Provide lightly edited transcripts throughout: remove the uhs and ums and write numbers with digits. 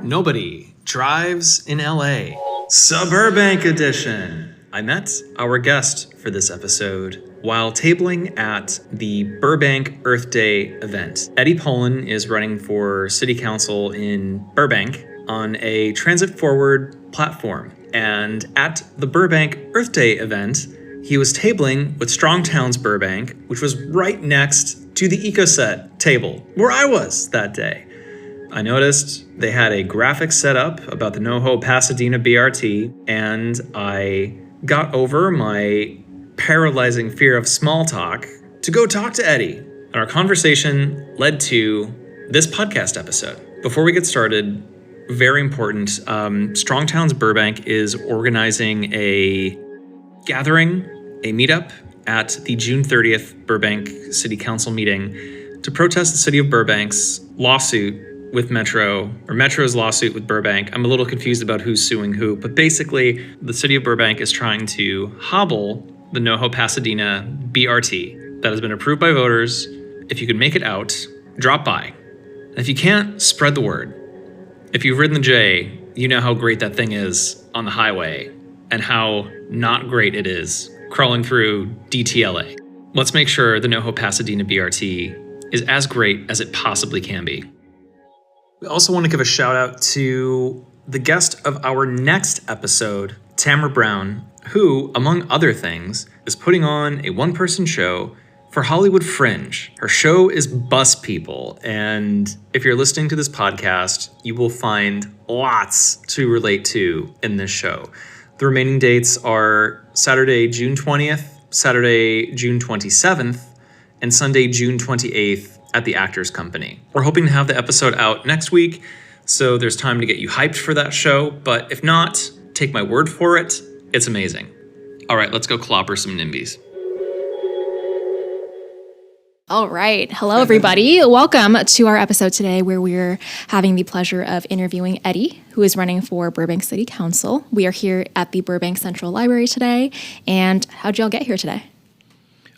Nobody drives in LA. Subverting edition. I met our guest for this episode while tabling at the Burbank Earth Day event. Eddy Polon is running for city council in Burbank on a transit-forward platform. And at the Burbank Earth Day event, he was tabling with Strong Towns Burbank, which was right next to the EcoSet table, where I was that day. I noticed they had a graphic set up about the NoHo Pasadena BRT, and I got over my paralyzing fear of small talk to go talk to Eddy. And our conversation led to this podcast episode. Before we get started, very important, Strong Towns Burbank is organizing a gathering, a meetup at the June 30th Burbank City Council meeting to protest the city of Burbank's lawsuit with Metro, or Metro's lawsuit with Burbank. I'm a little confused about who's suing who, but basically the city of Burbank is trying to hobble the NoHo Pasadena BRT that has been approved by voters. If you can make it out, drop by. And if you can't, spread the word. If you've ridden the J, you know how great that thing is on the highway and how not great it is crawling through DTLA. Let's make sure the NoHo Pasadena BRT is as great as it possibly can be. We also want to give a shout out to the guest of our next episode, Tamara Brown, who, among other things, is putting on a one-person show for Hollywood Fringe. Her show is Bus People, and if you're listening to this podcast, you will find lots to relate to in this show. The remaining dates are Saturday, June 20th, Saturday, June 27th, and Sunday, June 28th at the Actors Company. We're hoping to have the episode out next week, so there's time to get you hyped for that show, but if not, take my word for it, it's amazing. All right, let's go clobber some NIMBYs. All right. Hello, everybody. Welcome to our episode today where we're having the pleasure of interviewing Eddy, who is running for Burbank City Council. We are here at the Burbank Central Library today. And how'd y'all get here today?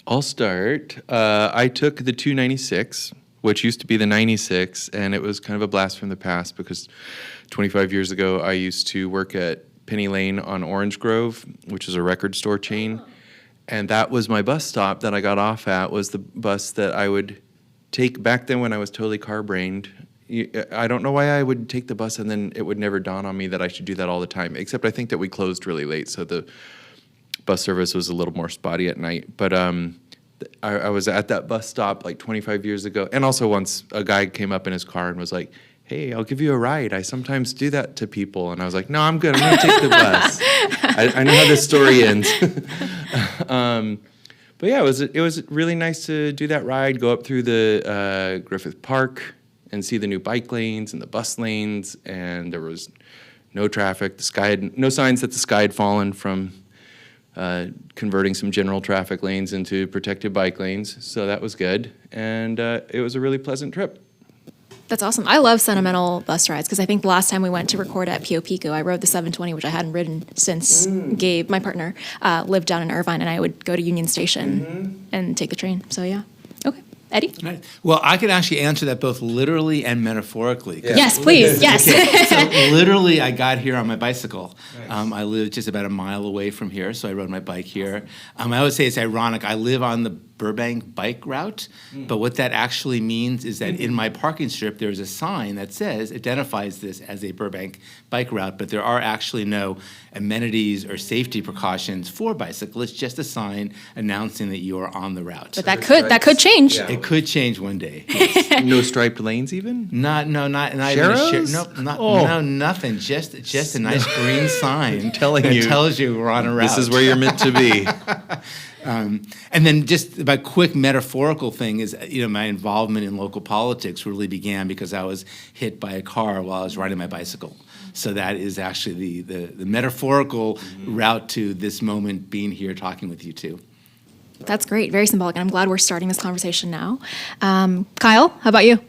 I'll start. I took the 296, which used to be the 96, and it was kind of a blast from the past because 25 years ago, I used to work at Penny Lane on Orange Grove, which is a record store chain. And that was my bus stop that I got off at, was the bus that I would take back then when I was totally car-brained. I don't know why I would take the bus and then it would never dawn on me that I should do that all the time, except I think that we closed really late, so the bus service was a little more spotty at night. But I was at that bus stop like 25 years ago. And also once a guy came up in his car and was like, "Hey, I'll give you a ride. I sometimes do that to people." And I was like, "No, I'm good. I'm going to take the bus." I know how this story ends. But yeah, it was really nice to do that ride, go up through the Griffith Park and see the new bike lanes and the bus lanes. And there was no traffic. The sky had no signs that the sky had fallen from converting some general traffic lanes into protected bike lanes. So that was good. And it was a really pleasant trip. That's awesome. I love sentimental bus rides because I think the last time we went to record at Pio Pico, I rode the 720, which I hadn't ridden since Gabe, my partner, lived down in Irvine, and I would go to Union Station and take the train. So yeah. Okay. Eddy? Right. Well, I could actually answer that both literally and metaphorically. Yeah. Yes, please. Yes. Okay. So literally, I got here on my bicycle. Nice. I live just about a mile away from here, so I rode my bike here. I would say it's ironic. I live on the Burbank bike route, but what that actually means is that in my parking strip there's a sign that identifies this as a Burbank bike route, but there are actually no amenities or safety precautions for bicyclists, just a sign announcing that you are on the route. But that could change. Yeah. It could change one day. Yes. No striped lanes even? Not even no, nothing. Just a nice green sign telling you tells you we're on a route. This is where you're meant to be. And then just a quick metaphorical thing is, my involvement in local politics really began because I was hit by a car while I was riding my bicycle. So that is actually the metaphorical route to this moment being here talking with you two. That's great. Very symbolic. And I'm glad we're starting this conversation now. Kyle, how about you?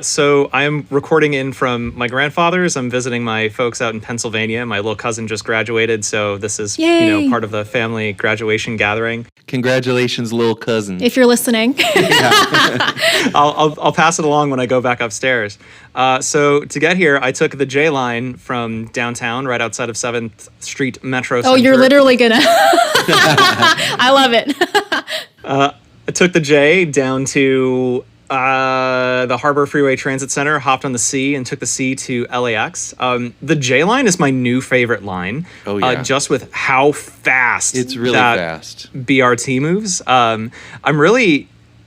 So I am recording in from my grandfather's. I'm visiting my folks out in Pennsylvania. My little cousin just graduated, so this is Yay. part of the family graduation gathering. Congratulations, little cousin. If you're listening. I'll pass it along when I go back upstairs. So to get here, I took the J line from downtown, right outside of 7th Street Metro Center. Oh, you're literally gonna. I love it. I took the J down to the Harbor Freeway Transit Center, hopped on the C, and took the C to LAX. The J line is my new favorite line. Oh, yeah. Just with how fast It's really that fast. BRT moves. I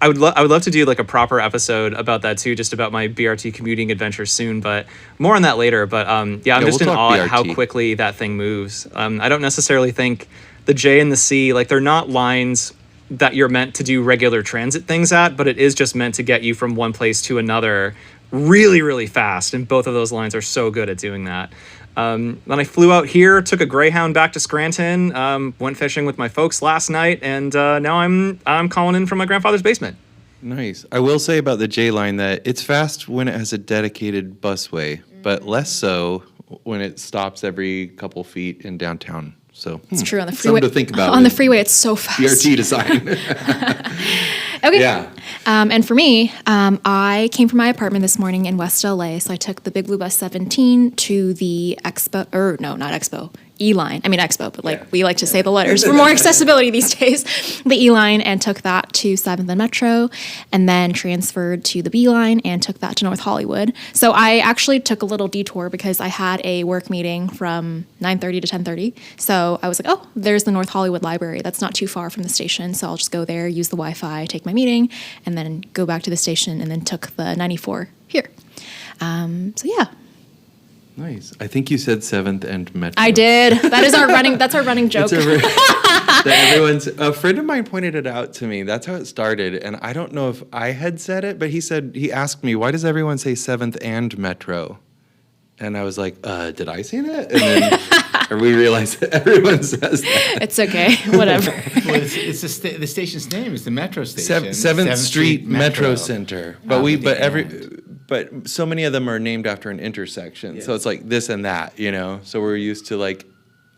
would love to do like a proper episode about that too, just about my BRT commuting adventure soon, but more on that later. But I'm just we'll in talk awe at how BRT. quickly that thing moves. I don't necessarily think the J and the C, like they're not lines that you're meant to do regular transit things at, but it is just meant to get you from one place to another really, really fast. And both of those lines are so good at doing that. Then I flew out here, took a Greyhound back to Scranton, went fishing with my folks last night, and now I'm calling in from my grandfather's basement. Nice. I will say about the J line that it's fast when it has a dedicated busway, but less so when it stops every couple feet in downtown. So It's true on the freeway. Something to think about. On the freeway, it's so fast. BRT design. Okay. Yeah. And for me, I came from my apartment this morning in West LA, so I took the Big Blue Bus 17 to the Expo, or no, not Expo, E-Line. I mean Expo, but we like to say the letters for more accessibility these days. The E-Line, and took that to 7th and Metro, and then transferred to the B-Line and took that to North Hollywood. So I actually took a little detour because I had a work meeting from 9:30 to 10:30. So I was like, oh, there's the North Hollywood Library. That's not too far from the station, so I'll just go there, use the Wi-Fi, take my meeting, and then go back to the station, and then took the 94 here. So yeah. Nice. I think you said 7th and Metro. I did. That's our running joke. A friend of mine pointed it out to me. That's how it started. And I don't know if I had said it, but he asked me, why does everyone say 7th and Metro? And I was like, did I say that? And then we realized that everyone says that. It's okay. Whatever. Well, it's the station's name is the Metro Station. 7th Street Metro Center. But but so many of them are named after an intersection. Yes. So it's like this and that, So we're used to like,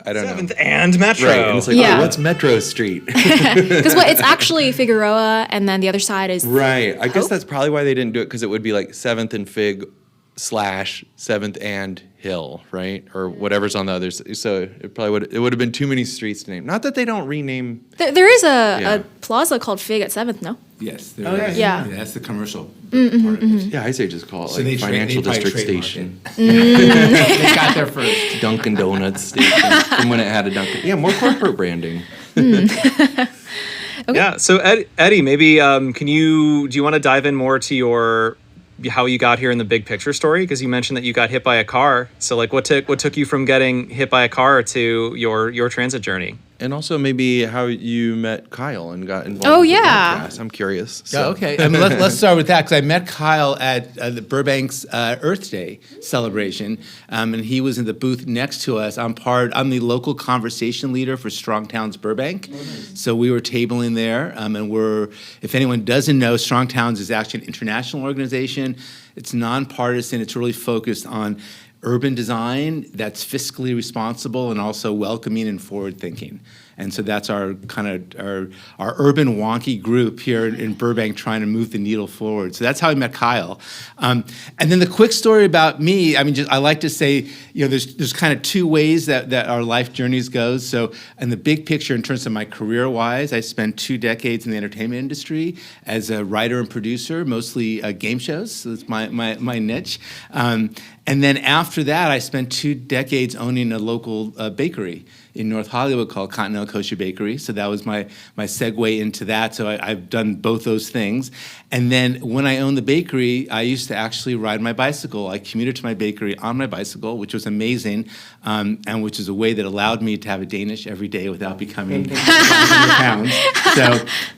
I don't know. 7th and Metro. Right. And it's like, Yeah. what's Metro Street? Because it's actually Figueroa, and then the other side is Right. I guess Hope? that's probably why they didn't do it, because it would be like 7th and Fig / 7th and Hill, right? Or whatever's on the others. So it would have been too many streets to name. Not that they don't rename. There is Yeah. a plaza called Fig at 7th, no? yes, Oh, yeah. Yeah. that's the commercial part of it. Yeah, I say just call it So like they Financial probably District trademark Station. it. They got there first. Dunkin' Donuts Station. From when it had a Dunkin'. Yeah, more corporate branding. Yeah. So Eddie, maybe do you want to dive in more to how you got here in the big picture story? Because you mentioned that you got hit by a car. So like what took you from getting hit by a car to your transit journey? And also maybe how you met Kyle and got involved Oh, with the yeah. podcast. I'm curious. Yeah, okay. I mean, let's start with that, because I met Kyle at the Burbank's Earth Day celebration, and he was in the booth next to us. I'm the local conversation leader for Strong Towns Burbank. Oh, nice. So we were tabling there, and if anyone doesn't know, Strong Towns is actually an international organization. It's nonpartisan. It's really focused on urban design that's fiscally responsible and also welcoming and forward-thinking. And so that's our urban wonky group here in Burbank trying to move the needle forward. So that's how I met Kyle. And then the quick story about me, I like to say, there's kind of two ways that our life journeys goes. So in the big picture, in terms of my career-wise, I spent 2 decades in the entertainment industry as a writer and producer, mostly game shows. So that's my niche. And then after that, I spent 2 decades owning a local bakery in North Hollywood called Continental Kosher Bakery. So that was my segue into that. So I've done both those things. And then when I owned the bakery, I used to actually ride my bicycle. I commuted to my bakery on my bicycle, which was amazing, and which is a way that allowed me to have a Danish every day without becoming 500 pounds.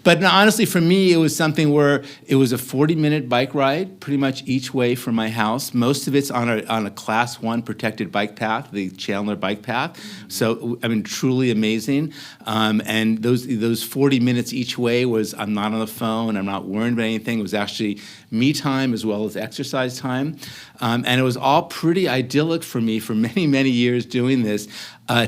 But no, honestly, for me, it was something where it was a 40-minute bike ride, pretty much each way from my house. Most of it's on a Class 1 protected bike path, the Chandler Bike Path. So, truly amazing. And those 40 minutes each way was I'm not on the phone, I'm not worried about anything. It was actually me time as well as exercise time. And it was all pretty idyllic for me for many, many years doing this.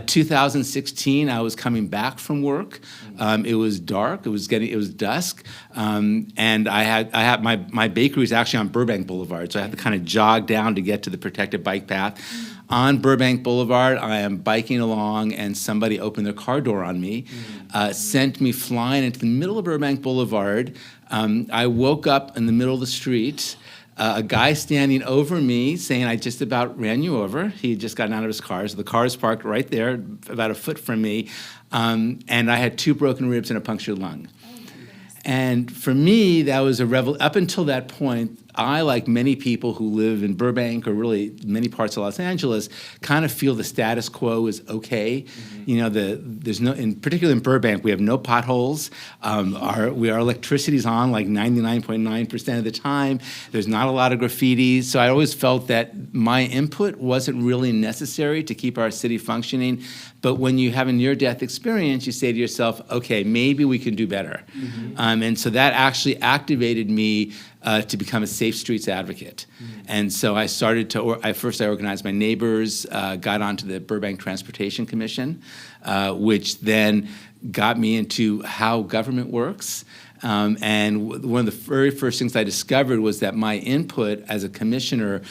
2016, I was coming back from work. It was dark. It was dusk, and I had my bakery was actually on Burbank Boulevard, so I had to kind of jog down to get to the protected bike path. On Burbank Boulevard, I am biking along, and somebody opened their car door on me, sent me flying into the middle of Burbank Boulevard. I woke up in the middle of the street. A guy standing over me saying, I just about ran you over. He had just gotten out of his car. So the car is parked right there, about a foot from me. And I had 2 broken ribs and a punctured lung. And for me, that was up until that point, I, like many people who live in Burbank or really many parts of Los Angeles, kind of feel the status quo is okay. You know, there's no, particularly in Burbank, we have no potholes. Our electricity's on like 99.9% of the time. There's not a lot of graffiti. So I always felt that my input wasn't really necessary to keep our city functioning. But when you have a near-death experience, you say to yourself, okay, maybe we can do better. And so that actually activated me to become a safe streets advocate. And so I started I organized my neighbors, got onto the Burbank Transportation Commission, which then got me into how government works. And one of the very first things I discovered was that my input as a commissioner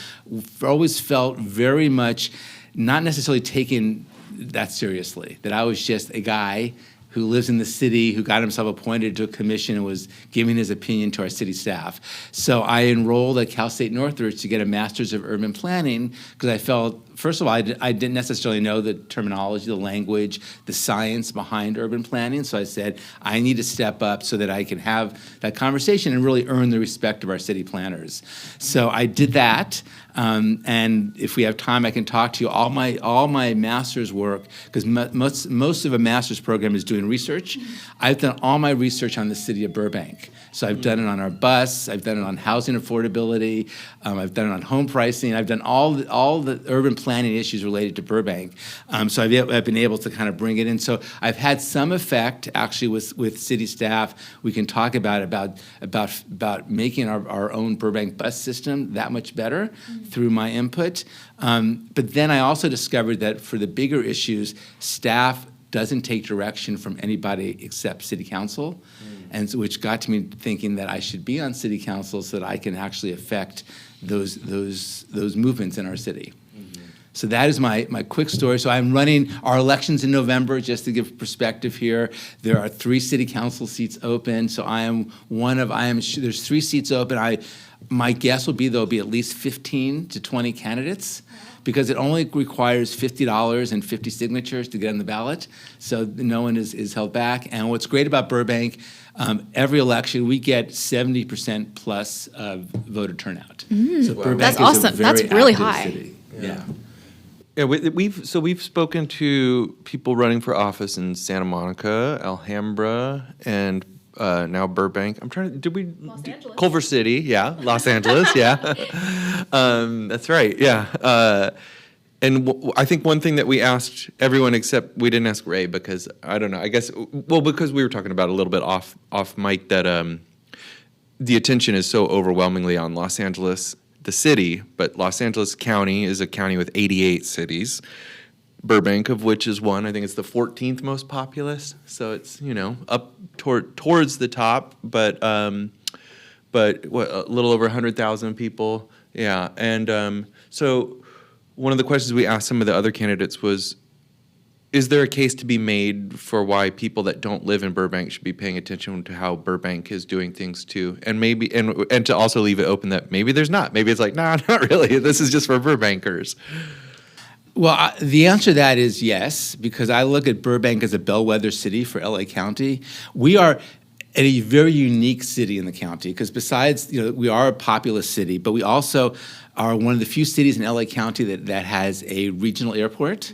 always felt very much not necessarily taken that seriously, that I was just a guy who lives in the city, who got himself appointed to a commission and was giving his opinion to our city staff. So I enrolled at Cal State Northridge to get a Master's of Urban Planning because I felt, first of all, I didn't necessarily know the terminology, the language, the science behind urban planning. So I said, I need to step up so that I can have that conversation and really earn the respect of our city planners. So I did that. And if we have time, I can talk to you. All my master's work, because most of a master's program is doing research. I've done all my research on the city of Burbank. So I've done it on our bus. I've done it on housing affordability. I've done it on home pricing. I've done all the urban planning issues related to Burbank. So I've been able to kind of bring it in. So I've had some effect actually with city staff. We can talk about making our own Burbank bus system that much better through my input. But then I also discovered that for the bigger issues, staff doesn't take direction from anybody except city council, and so, which got to me thinking that I should be on city council so that I can actually affect those movements in our city. So that is my quick story. So I'm running our elections in November, just to give perspective here. There are 3 city council seats open. So there's 3 seats open. My guess will be there'll be at least 15 to 20 candidates, because it only requires $50 and 50 signatures to get on the ballot. So no one is held back. And what's great about Burbank, every election we get 70% plus voter turnout. So Burbank That's is awesome. a very That's really active high. city. Yeah. Yeah, we've spoken to people running for office in Santa Monica, Alhambra, and now Burbank. Angeles. Culver City, yeah, Los Angeles, yeah. That's right, yeah. And I think one thing that we asked everyone, except we didn't ask Ray, because I don't know. I guess because we were talking about a little bit off mic that the attention is so overwhelmingly on Los Angeles, the city, but Los Angeles County is a county with 88 cities. Burbank, of which is one. I think it's the 14th most populous, so it's up towards the top, but a little over 100,000 people, yeah. And so one of the questions we asked some of the other candidates was, is there a case to be made for why people that don't live in Burbank should be paying attention to how Burbank is doing things too? And maybe and to also leave it open that maybe there's not. Maybe it's like, nah, not really. This is just for Burbankers. Well, the answer to that is yes, because I look at Burbank as a bellwether city for LA County. We are a very unique city in the county, because besides, we are a populous city, but we also are one of the few cities in LA County that has a regional airport,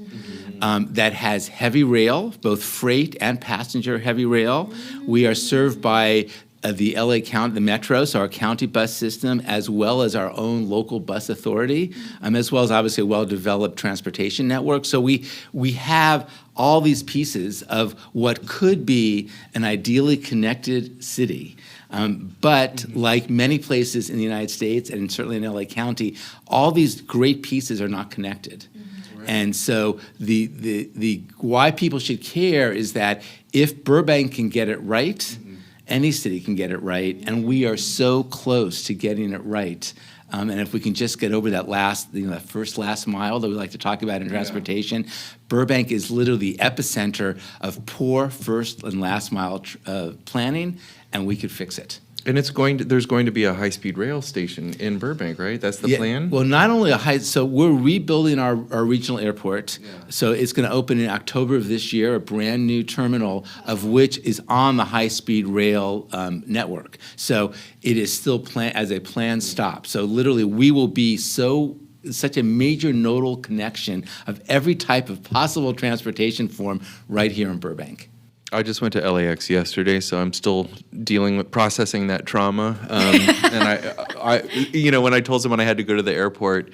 that has heavy rail, both freight and passenger heavy rail. We are served by the LA County, the Metro, so our county bus system, as well as our own local bus authority, as well as obviously a well-developed transportation network. So we have all these pieces of what could be an ideally connected city. But like many places in the United States and certainly in LA County, all these great pieces are not connected. And so the why people should care is that if Burbank can get it right, any city can get it right, and we are so close to getting it right. And if we can just get over that that first last mile that we like to talk about in transportation, Burbank is literally the epicenter of poor first and last mile planning, and we could fix it. And there's going to be a high-speed rail station in Burbank, right? That's the plan? Well, not only so we're rebuilding our regional airport. Yeah. So it's going to open in October of this year, a brand new terminal of which is on the high-speed rail network. So it is still as a planned stop. So literally we will be such a major nodal connection of every type of possible transportation form right here in Burbank. I just went to LAX yesterday, so I'm still dealing with processing that trauma. And when I told someone I had to go to the airport,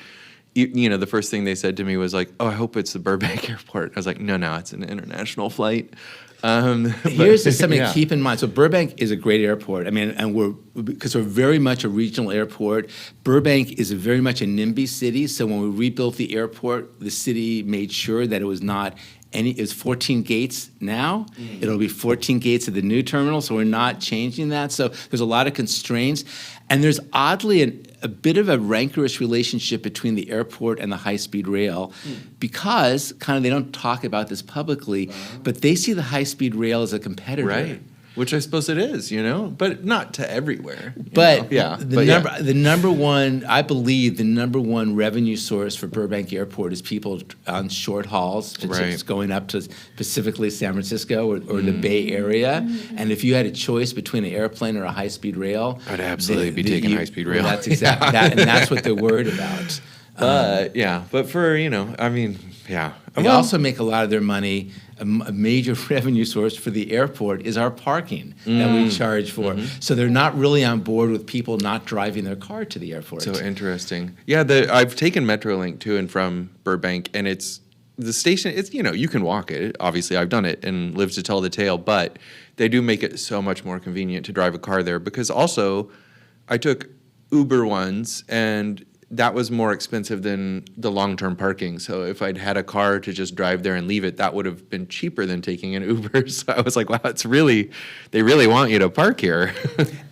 the first thing they said to me was like, "Oh, I hope it's the Burbank airport." I was like, "No, it's an international flight." Here's something to keep in mind. So Burbank is a great airport. And because we're very much a regional airport. Burbank is very much a NIMBY city. So when we rebuilt the airport, the city made sure that it was not. It's 14 gates now. It'll be 14 gates at the new terminal, so we're not changing that. So there's a lot of constraints. And there's oddly a bit of a rancorous relationship between the airport and the high-speed rail because they don't talk about this publicly, but they see the high-speed rail as a competitor. Right. Which I suppose it is, but not to everywhere. But the number one, I believe, the number one revenue source for Burbank Airport is people on short hauls, just going up to specifically San Francisco or the Bay Area. And if you had a choice between an airplane or a high-speed rail, I'd absolutely be taking high-speed rail. Well, that's exactly that, and that's what they're worried about. But for They also make a lot of their money. A major revenue source for the airport is our parking that we charge for. So they're not really on board with people not driving their car to the airport. So interesting. Yeah, I've taken Metrolink to and from Burbank, and the station. It's you can walk it. Obviously, I've done it and lived to tell the tale. But they do make it so much more convenient to drive a car there because also, I took Uber once and that was more expensive than the long-term parking. So if I'd had a car to just drive there and leave it, that would have been cheaper than taking an Uber. So I was like, wow, they really want you to park here.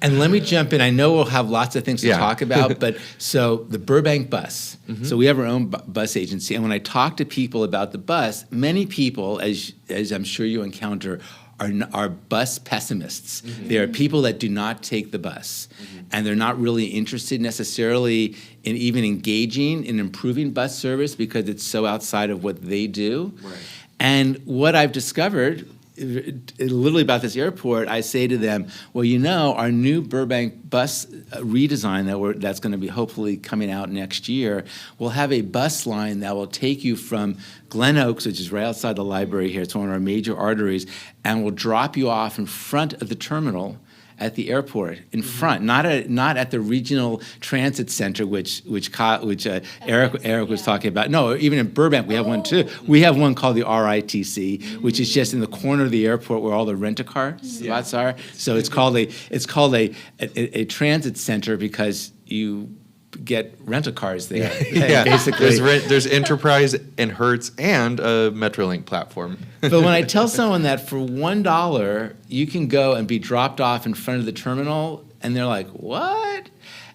And let me jump in. I know we'll have lots of things to talk about, but so the Burbank bus. So we have our own bus agency. And when I talk to people about the bus, many people, as I'm sure you encounter, are bus pessimists. They are people that do not take the bus. And they're not really interested necessarily in even engaging in improving bus service because it's so outside of what they do. Right. And what I've discovered, literally about this airport, I say to them, well, our new Burbank bus redesign that's going to be hopefully coming out next year will have a bus line that will take you from Glen Oaks, which is right outside the library here, it's one of our major arteries, and will drop you off in front of the terminal at the airport, in front, not at the regional transit center, which Eric was talking about. No, even in Burbank we have one too. We have one called the RITC, which is just in the corner of the airport where all the rent-a-car spots are. So it's called a transit center because you get rental cars there. Basically. There's Enterprise and Hertz and a Metrolink platform. But when I tell someone that for $1 you can go and be dropped off in front of the terminal, and they're like, what?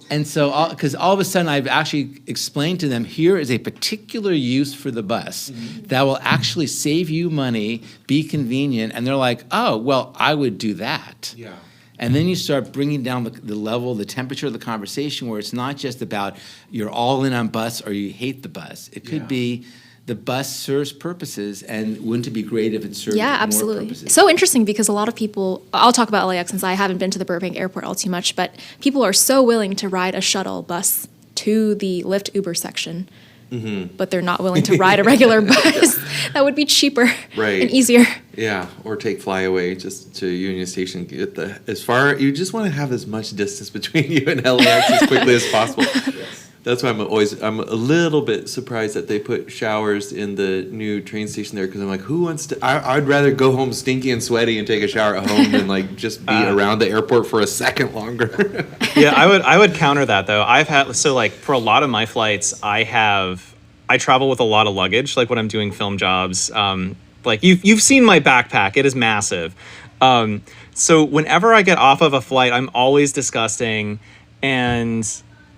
And so, because all of a sudden I've actually explained to them, here is a particular use for the bus that will actually save you money, be convenient, and they're like, oh, well, I would do that. Yeah. And then you start bringing down the level, the temperature of the conversation where it's not just about you're all in on bus or you hate the bus. It could be the bus serves purposes, and wouldn't it be great if it served more purposes? So interesting because a lot of people, I'll talk about LAX since I haven't been to the Burbank airport all too much, but people are so willing to ride a shuttle bus to the Lyft Uber section. But they're not willing to ride a regular bus. That would be cheaper and easier. Yeah, or take Flyaway just to Union Station. Get as far. You just want to have as much distance between you and LAX as quickly as possible. Yes. That's why I'm a little bit surprised that they put showers in the new train station there, because I'm like, who wants to? I'd rather go home stinky and sweaty and take a shower at home than like just be around the airport for a second longer. Yeah, I would counter that though. For a lot of my flights, I travel with a lot of luggage. Like when I'm doing film jobs, like you've seen my backpack. It is massive. So whenever I get off of a flight, I'm always disgusting, and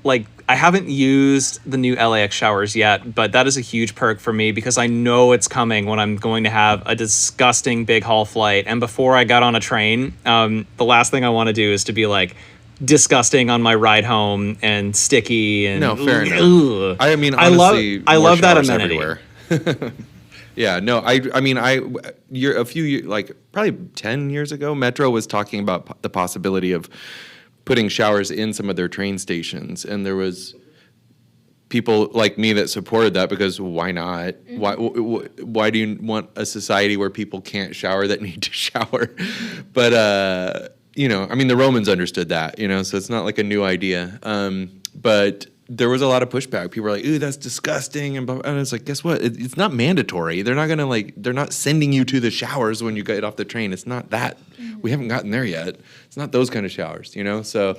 like I haven't used the new LAX showers yet, but that is a huge perk for me because I know it's coming when I'm going to have a disgusting big haul flight. And before I got on a train, the last thing I want to do is to be like disgusting on my ride home and sticky and no, fair enough. I mean, honestly, I love that amenity. Everywhere. Yeah, no, a few years, like probably 10 years ago, Metro was talking about the possibility of putting showers in some of their train stations, and there was people like me that supported that because why not? Mm-hmm. Why do you want a society where people can't shower that need to shower? But I mean, the Romans understood that, so it's not like a new idea. But there was a lot of pushback. People were like, "Ooh, that's disgusting," and it's like, guess what? It's not mandatory. They're not gonna they're not sending you to the showers when you get off the train. It's not that. We haven't gotten there yet. It's not those kind of showers, So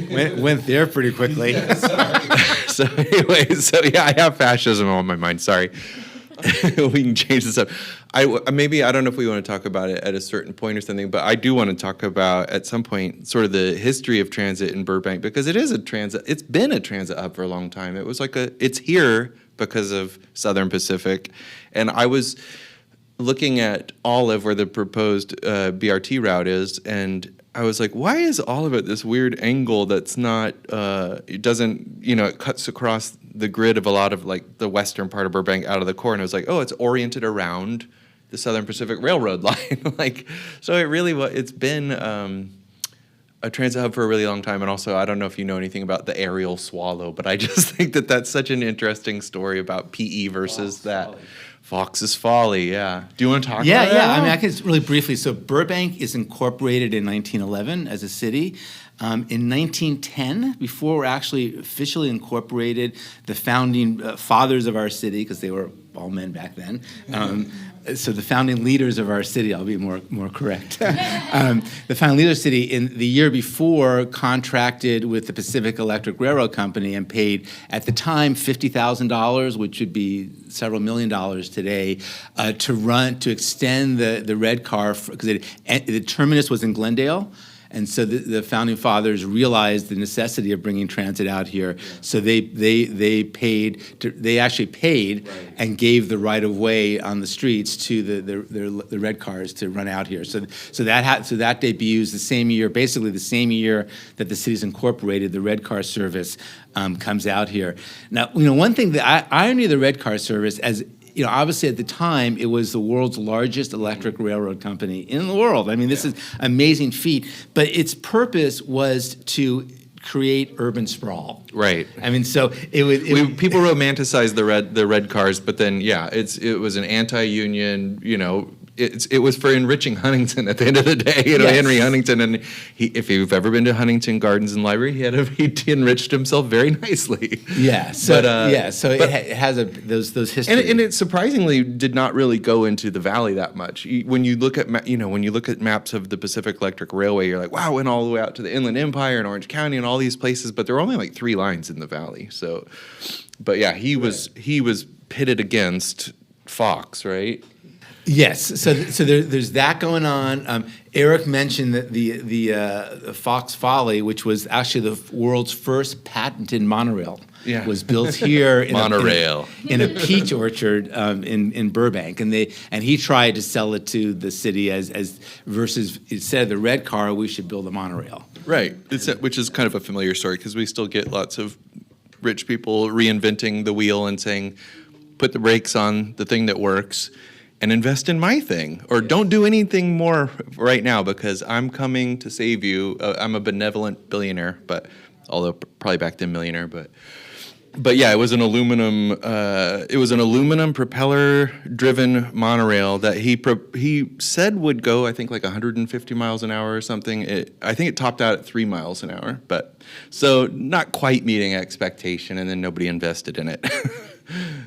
went there pretty quickly. So anyway, I have fascism on my mind. Sorry. We can change this up. I don't know if we want to talk about it at a certain point or something, but I do want to talk about at some point sort of the history of transit in Burbank, because it is it's been a transit hub for a long time. It was it's here because of Southern Pacific. And I was looking at Olive, where the proposed BRT route is, and I was like, why is all of it this weird angle that's not, it doesn't, it cuts across the grid of a lot of like the western part of Burbank out of the core. And I was like, oh, it's oriented around the Southern Pacific Railroad line. So it's been a transit hub for a really long time. And also, I don't know if you know anything about the aerial swallow, but I just think that that's such an interesting story about PE versus that. Fox's Folly, yeah. Do you want to talk about that? Yeah. I mean, I can really briefly. So Burbank is incorporated in 1911 as a city. In 1910, before we're actually officially incorporated, the founding fathers of our city, because they were all men back then, so the founding leaders of our city, I'll be more correct. The founding leaders of the city in the year before contracted with the Pacific Electric Railroad Company and paid, at the time, $50,000, which would be several $1 million today, to extend the red car, because the terminus was in Glendale. And so the founding fathers realized the necessity of bringing transit out here. So they actually paid right. and gave the right of way on the streets to the red cars to run out here. So that debuts the same year, basically the same year that the city's incorporated. The red car service comes out here. Now, one thing, the irony of the red car service, as obviously at the time, it was the world's largest electric railroad company in the world. I mean, this is an amazing feat. But its purpose was to create urban sprawl. Right. I mean, so people romanticize the red cars, but then it was an anti-union, it was for enriching Huntington at the end of the day, yes. Henry Huntington, and if you've ever been to Huntington Gardens and Library, he enriched himself very nicely. Yeah, it has those history, and it surprisingly did not really go into the valley that much. When you look at maps of the Pacific Electric Railway, you're like, wow, it went all the way out to the Inland Empire and Orange County and all these places, but there were only like 3 lines in the valley. So, but yeah, he was pitted against Fox, right? Yes, so there's that going on. Eric mentioned that the Fox Folly, which was actually the world's first patented monorail, was built here in a peach orchard in Burbank, and he tried to sell it to the city as versus, instead of the red car, we should build a monorail. Right, which is kind of a familiar story because we still get lots of rich people reinventing the wheel and saying, put the brakes on the thing that works and invest in my thing, or don't do anything more right now because I'm coming to save you. I'm a benevolent billionaire, but although probably back then millionaire, but But yeah, it was an aluminum. It was an aluminum propeller-driven monorail that he said would go, I think, like 150 miles an hour or something. I think it topped out at 3 miles an hour, but so not quite meeting expectation. And then nobody invested in it.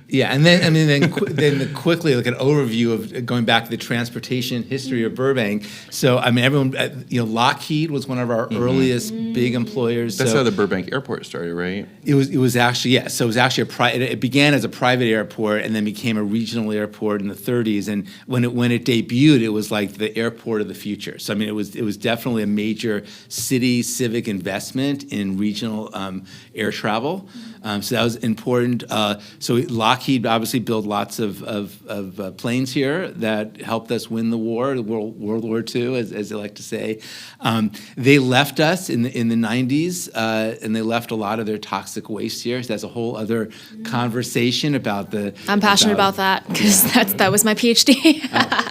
Yeah, and then quickly like an overview of going back to the transportation history of Burbank. So I mean, everyone, Lockheed was one of our earliest big employers. That's so how the Burbank Airport started, right? It was actually, yeah. So it was actually it began as a private airport and then became a regional airport in the 30s. And when it debuted, it was like the airport of the future. So I mean, it was definitely a major city civic investment in regional air travel. So that was important. So Lockheed obviously built lots of planes here that helped us win the war, World War II, as they like to say. They left us in the 90s, and they left a lot of their toxic waste here. So that's a whole other conversation about the. I'm passionate about that because that was my PhD.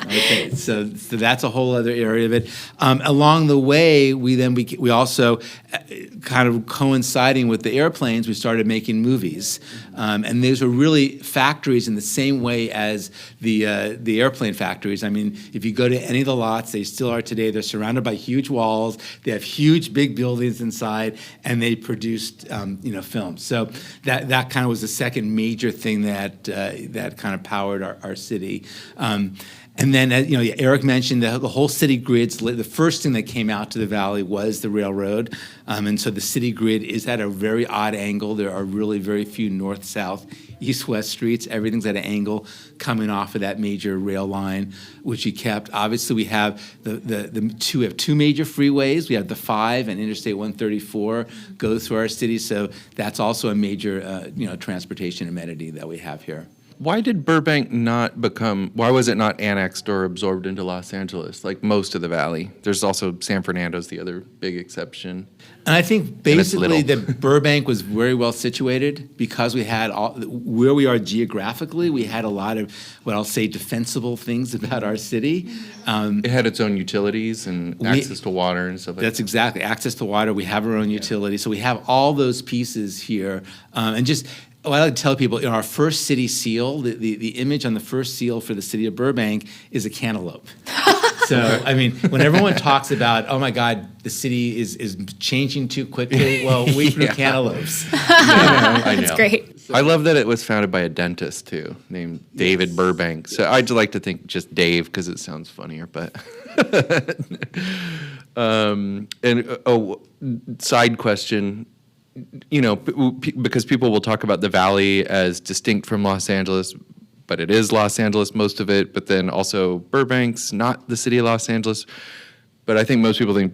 Okay, so that's a whole other area of it. Along the way, we also, kind of coinciding with the airplanes, we started making movies, and these were really factories in the same way as the airplane factories. I mean, if you go to any of the lots, they still are today. They're surrounded by huge walls. They have huge, big buildings inside, and they produced films. So that kind of was the second major thing that kind of powered our city. And then, Eric mentioned the whole city grids. The first thing that came out to the valley was the railroad, and so the city grid is at a very odd angle. There are really very few north, south, east, west streets. Everything's at an angle coming off of that major rail line, which we kept. Obviously, we have we have two major freeways. We have the 5 and Interstate 134 go through our city, so that's also a major transportation amenity that we have here. Why did Burbank why was it not annexed or absorbed into Los Angeles, like most of the valley? There's also San Fernando's the other big exception. And I think basically that Burbank was very well situated because we had where we are geographically, we had a lot of what I'll say defensible things about our city. It had its own utilities and access to water and stuff like that. That's exactly. Access to water, we have our own utility. So we have all those pieces here. And just I like to tell people, our first city seal, the image on the first seal for the city of Burbank is a cantaloupe. So, I mean, when everyone talks about, oh my God, the city is changing too quickly, well, we grew cantaloupes. I know. That's great. I love that it was founded by a dentist, too, named David Burbank. So I'd like to think just Dave because it sounds funnier, but... side question... because people will talk about the valley as distinct from Los Angeles, but it is Los Angeles, most of it, but then also Burbank's not the city of Los Angeles. But I think most people think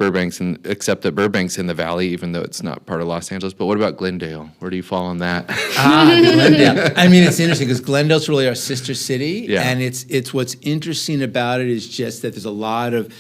except that Burbank's in the valley, even though it's not part of Los Angeles. But what about Glendale? Where do you fall on that? Glendale. I mean, it's interesting because Glendale's really our sister city. Yeah. And it's what's interesting about it is just that there's a lot of...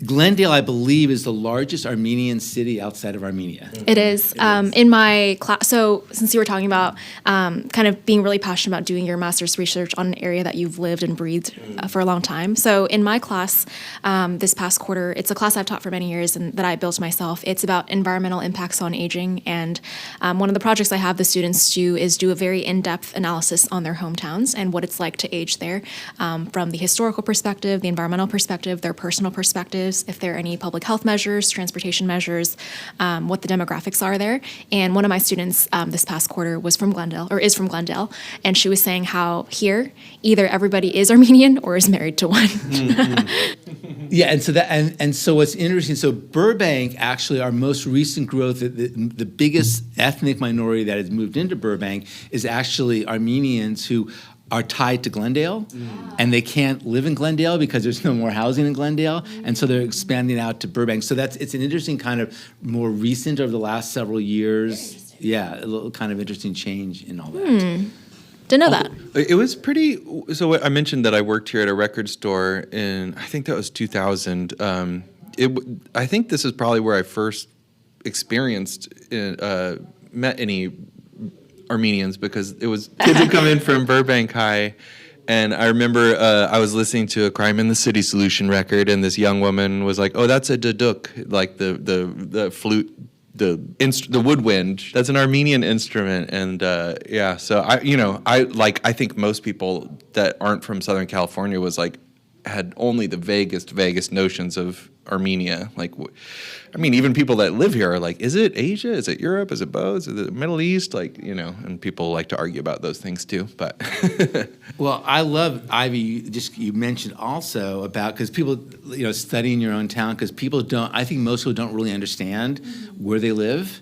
Glendale, I believe, is the largest Armenian city outside of Armenia. It is. In my class, so since you were talking about kind of being really passionate about doing your master's research on an area that you've lived and breathed for a long time. So in my class this past quarter, it's a class I've taught for many years and that I built myself. It's about environmental impacts on aging. And one of the projects I have the students do is do a very in-depth analysis on their hometowns and what it's like to age there from the historical perspective, the environmental perspective, their personal perspective, if there are any public health measures, transportation measures, what the demographics are there. And one of my students this past quarter was from Glendale, or is from Glendale, and she was saying how here, either everybody is Armenian or is married to one. Yeah, and so what's interesting, so Burbank, actually, our most recent growth, the biggest ethnic minority that has moved into Burbank is actually Armenians who are tied to Glendale, and they can't live in Glendale because there's no more housing in Glendale, and so they're expanding out to Burbank. So it's an interesting kind of more recent over the last several years. Yeah, a little kind of interesting change in all that. Didn't know that. It was pretty. So I mentioned that I worked here at a record store in, I think that was 2000. I think this is probably where I first experienced met any Armenians, because it was kids who come in from Burbank High, and I remember I was listening to a Crime in the City Solution record, and this young woman was like, "Oh, that's a duduk," like the flute the woodwind. That's an Armenian instrument, and so I think most people that aren't from Southern California had only the vaguest notions of Armenia. Even people that live here are like, is it Asia? Is it Europe? Is it both? Is it the Middle East? And people like to argue about those things too. But well, I love, Ivy, you mentioned also about, because people, studying your own town, because I think most people don't really understand where they live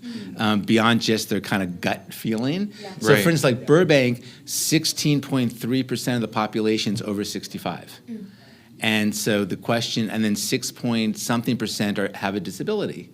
beyond just their kind of gut feeling. Yeah. So Right. for instance, like Burbank, 16.3% of the population is over 65. And so the question, and then 6-point-something% have a disability.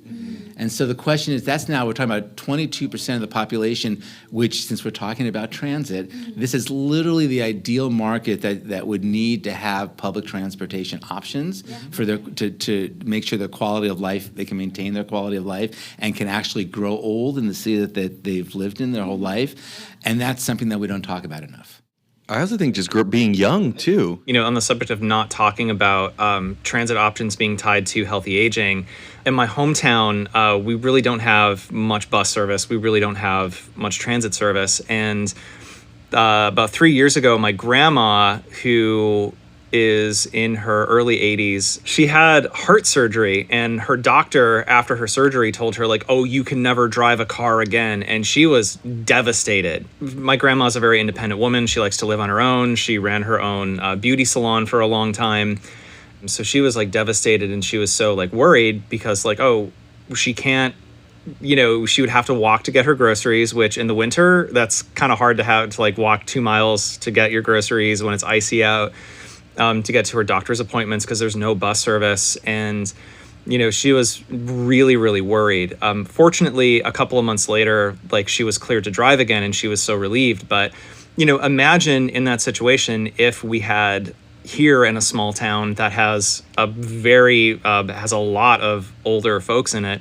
And so the question is, we're talking about 22% of the population, which, since we're talking about transit, this is literally the ideal market that would need to have public transportation options for to make sure their quality of life, they can maintain their quality of life and can actually grow old in the city that they've lived in their whole life. And that's something that we don't talk about enough. I also think just being young too. On the subject of not talking about transit options being tied to healthy aging, in my hometown, we really don't have much bus service. We really don't have much transit service. And about 3 years ago, my grandma, who is in her early 80s, she had heart surgery, and her doctor, after her surgery, told her, oh, you can never drive a car again. And she was devastated. My grandma's a very independent woman. She likes to live on her own. She ran her own beauty salon for a long time. So she was devastated, and she was so worried because she can't, she would have to walk to get her groceries, which in the winter, that's kind of hard to have to walk 2 miles to get your groceries when it's icy out. To get to her doctor's appointments because there's no bus service. And, she was really, really worried. Fortunately, a couple of months later, she was cleared to drive again, and she was so relieved. But, imagine in that situation if we had here in a small town that has has a lot of older folks in it.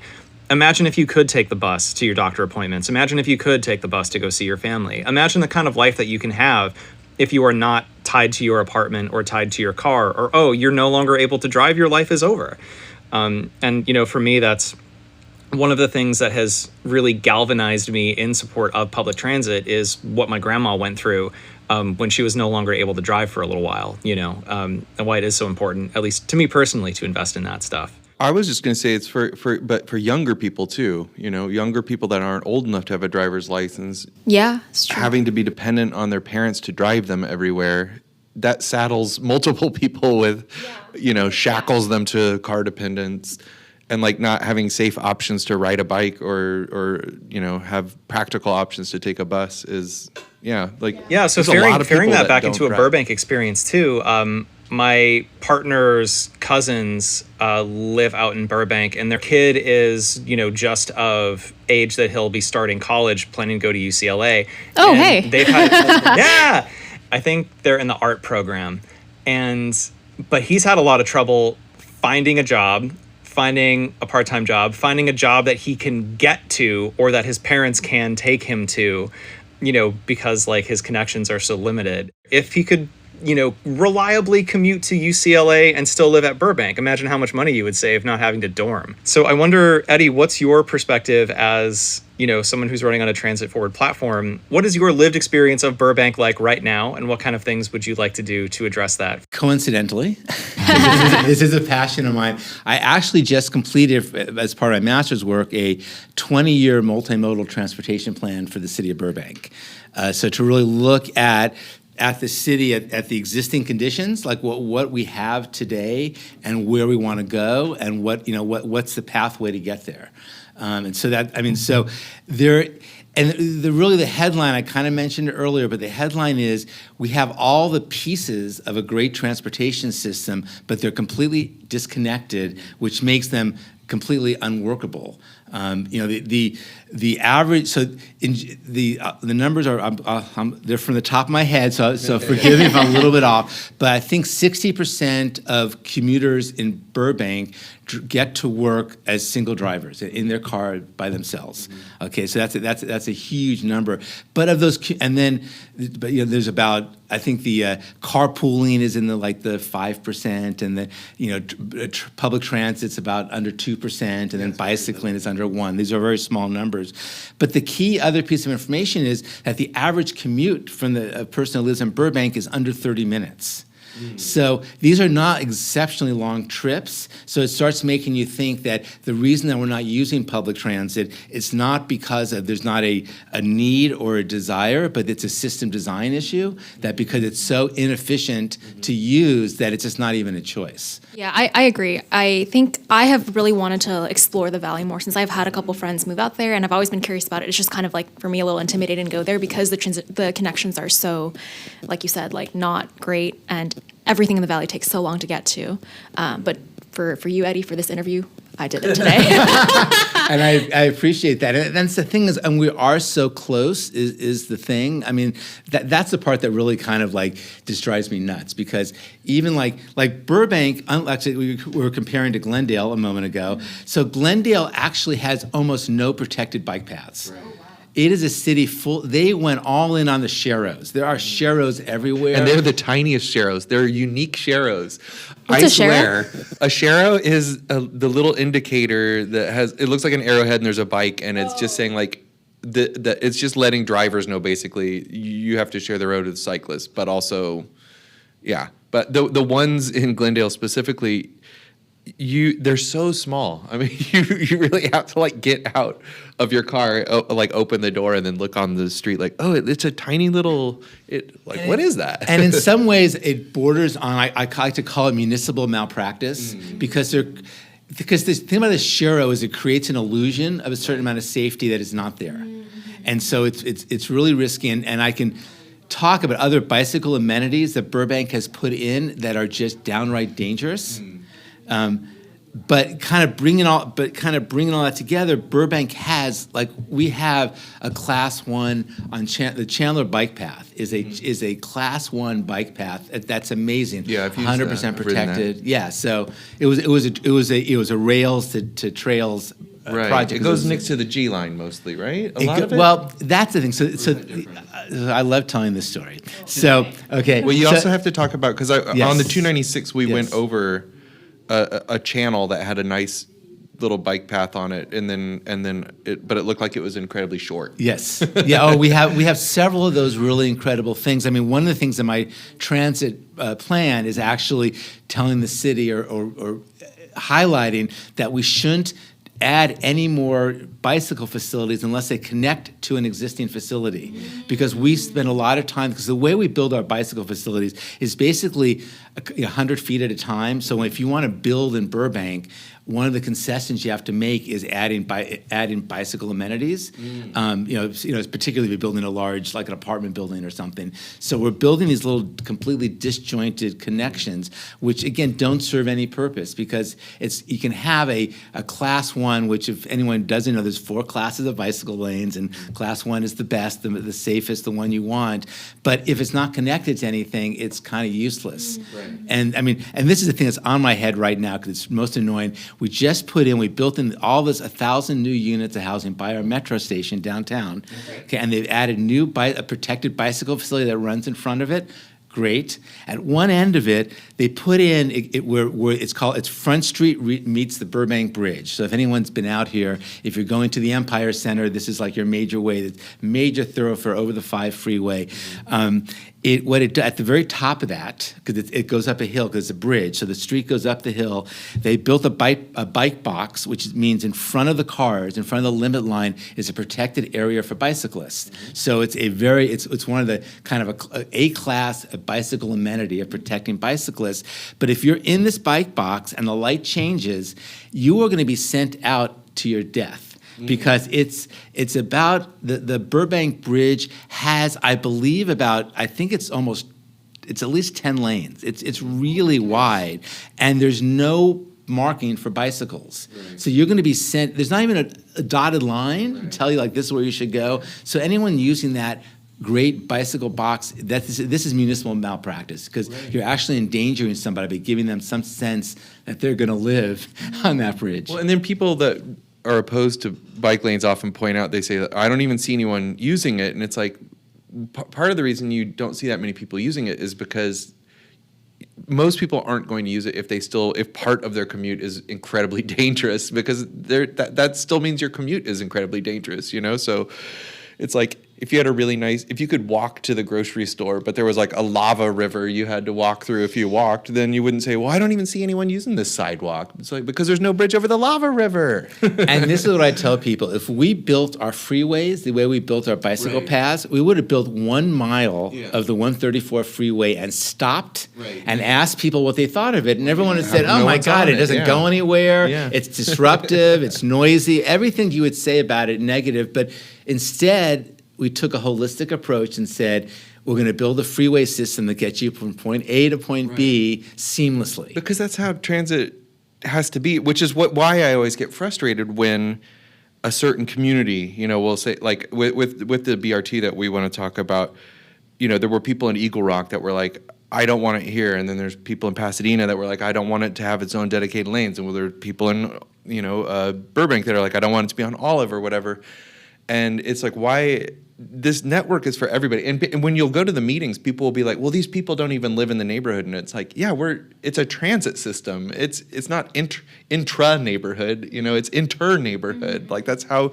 Imagine if you could take the bus to your doctor appointments. Imagine if you could take the bus to go see your family. Imagine the kind of life that you can have if you are not tied to your apartment or tied to your car, or, you're no longer able to drive, your life is over. And, for me, that's one of the things that has really galvanized me in support of public transit is what my grandma went through when she was no longer able to drive for a little while, and why it is so important, at least to me personally, to invest in that stuff. I was just going to say it's but for younger people too, younger people that aren't old enough to have a driver's license. Yeah, it's true. Having to be dependent on their parents to drive them everywhere, that saddles multiple people with, shackles them to car dependence, and not having safe options to ride a bike or have practical options to take a bus is, So ferrying that back into a Burbank experience too. My partner's cousins live out in Burbank, and their kid is, just of age that he'll be starting college, planning to go to UCLA. Oh, and hey. They've had, I think they're in the art program. But he's had a lot of trouble finding a job, finding a part-time job, finding a job that he can get to or that his parents can take him to, because his connections are so limited. If he could reliably commute to UCLA and still live at Burbank. Imagine how much money you would save not having to dorm. So I wonder, Eddy, what's your perspective as, someone who's running on a transit forward platform? What is your lived experience of Burbank like right now, and what kind of things would you like to do to address that? Coincidentally, this is a passion of mine. I actually just completed, as part of my master's work, a 20-year multimodal transportation plan for the city of Burbank. So to really look at the city, at the existing conditions, what we have today and where we want to go, and what's the pathway to get there. The headline, I kind of mentioned it earlier, but the headline is, we have all the pieces of a great transportation system, but they're completely disconnected, which makes them completely unworkable. the average, so the numbers are, they're from the top of my head, so forgive me if I'm a little bit off, but I think 60% of commuters in Burbank get to work as single drivers in their car by themselves. Okay, so that's a huge number. But of those, there's about, I think the carpooling is in the 5%, and the public transit's about under 2%, and then bicycling is under 1%. These are very small numbers. But the key other piece of information is that the average commute from a person who lives in Burbank is under 30 minutes. So these are not exceptionally long trips. So it starts making you think that the reason that we're not using public transit, it's not because there's not a need or a desire, but it's a system design issue, that because it's so inefficient to use that it's just not even a choice. Yeah, I agree. I think I have really wanted to explore the Valley more since I've had a couple friends move out there, and I've always been curious about it. It's just kind of for me, a little intimidating to go there because the connections are so, like you said, not great, and everything in the Valley takes so long to get to. But for you, Eddy, for this interview, I did it today. And I appreciate that. And that's the thing is, and we are so close is the thing. I mean, that's the part that really kind of just drives me nuts, because even like Burbank, actually we were comparing to Glendale a moment ago. So Glendale actually has almost no protected bike paths. Right. It is a city full. They went all in on the sharrows. There are sharrows everywhere, and they're the tiniest sharrows. They're unique sharrows. What's I a swear, a sharrow is the little indicator that has. It looks like an arrowhead, and there's a bike, and it's just saying it's just letting drivers know basically you have to share the road with cyclists, but also, yeah. But the ones in Glendale specifically, they're so small. I mean, you really have to get out of your car, open the door, and then look on the street it's a tiny little. What is that? And in some ways, it borders on. I like to call it municipal malpractice, because the thing about the sharrow is it creates an illusion of a certain amount of safety that is not there, and so it's really risky. And I can talk about other bicycle amenities that Burbank has put in that are just downright dangerous. But kind of bringing all that together, Burbank has we have a class 1 on the Chandler bike path is a class 1 bike path that's amazing. Yeah, I've used 100% protected. Yeah, so it was a rails to trails project. It goes next to the G line mostly, right? A lot of it? Well, that's the thing. So I love telling this story. So okay. Well, you also have to talk about, because Yes. on the 296 we Yes. went over a channel that had a nice little bike path on it, but it looked like it was incredibly short. Yes. Yeah. Oh, we have several of those really incredible things. I mean, one of the things in my transit plan is actually telling the city or highlighting that we shouldn't add any more bicycle facilities unless they connect to an existing facility, because we spend a lot of time, because the way we build our bicycle facilities is basically 100 feet at a time. So if you want to build in Burbank, one of the concessions you have to make is adding bicycle amenities. Particularly if you're building a large, an apartment building or something. So we're building these little completely disjointed connections, which again don't serve any purpose, because you can have a class 1, which if anyone doesn't know, there's 4 classes of bicycle lanes, and class 1 is the best, the safest, the one you want. But if it's not connected to anything, it's kind of useless. Right. And I mean, and this is the thing that's on my head right now, because it's most annoying. We built in all this 1,000 new units of housing by our metro station downtown. Okay, and they've added a protected bicycle facility that runs in front of it. Great. At one end of it, they put in where it's Front Street meets the Burbank Bridge. So if anyone's been out here, if you're going to the Empire Center, this is your major way, major thoroughfare over the 5 freeway. At the very top of that, because it goes up a hill, because it's a bridge, so the street goes up the hill. They built a bike box, which means in front of the cars, in front of the limit line, is a protected area for bicyclists. So it's it's one of the kind of a class bicycle amenity of protecting bicyclists. But if you're in this bike box and the light changes, you are going to be sent out to your death. Because it's about the Burbank Bridge has, I believe, I think it's at least 10 lanes. It's really wide, and there's no marking for bicycles. So you're going to be sent, there's not even a dotted line to tell you like this is where you should go. So anyone using that great bicycle box, this is municipal malpractice because you're actually endangering somebody by giving them some sense that they're going to live on that bridge. Well, and then people that are opposed to bike lanes often point out, they say, I don't even see anyone using it. And it's like, part of the reason you don't see that many people using it is because most people aren't going to use it if part of their commute is incredibly dangerous, because that still means your commute is incredibly dangerous, you know? So it's like, if you had if you could walk to the grocery store, but there was like a lava river you had to walk through if you walked, then you wouldn't say, well, I don't even see anyone using this sidewalk. It's like, because there's no bridge over the lava river. And this is what I tell people. If we built our freeways the way we built our bicycle paths, we would have built 1 mile of the 134 freeway and stopped and asked people what they thought of it. And everyone would have said, oh my God, it doesn't go anywhere. It's disruptive, it's noisy, everything you would say about it negative. But instead, we took a holistic approach and said, we're going to build a freeway system that gets you from point A to point B seamlessly. Because that's how transit has to be, which is why I always get frustrated when a certain community, you know, will say, like with the BRT that we want to talk about, you know, there were people in Eagle Rock that were like, I don't want it here. And then there's people in Pasadena that were like, I don't want it to have its own dedicated lanes. And well, there are people in, you know, Burbank that are like, I don't want it to be on Olive or whatever. And it's like, why? This network is for everybody. And when you'll go to the meetings, people will be like, well, these people don't even live in the neighborhood. And it's like, yeah, it's a transit system. It's not intra-neighborhood, you know, it's inter-neighborhood. Like, that's how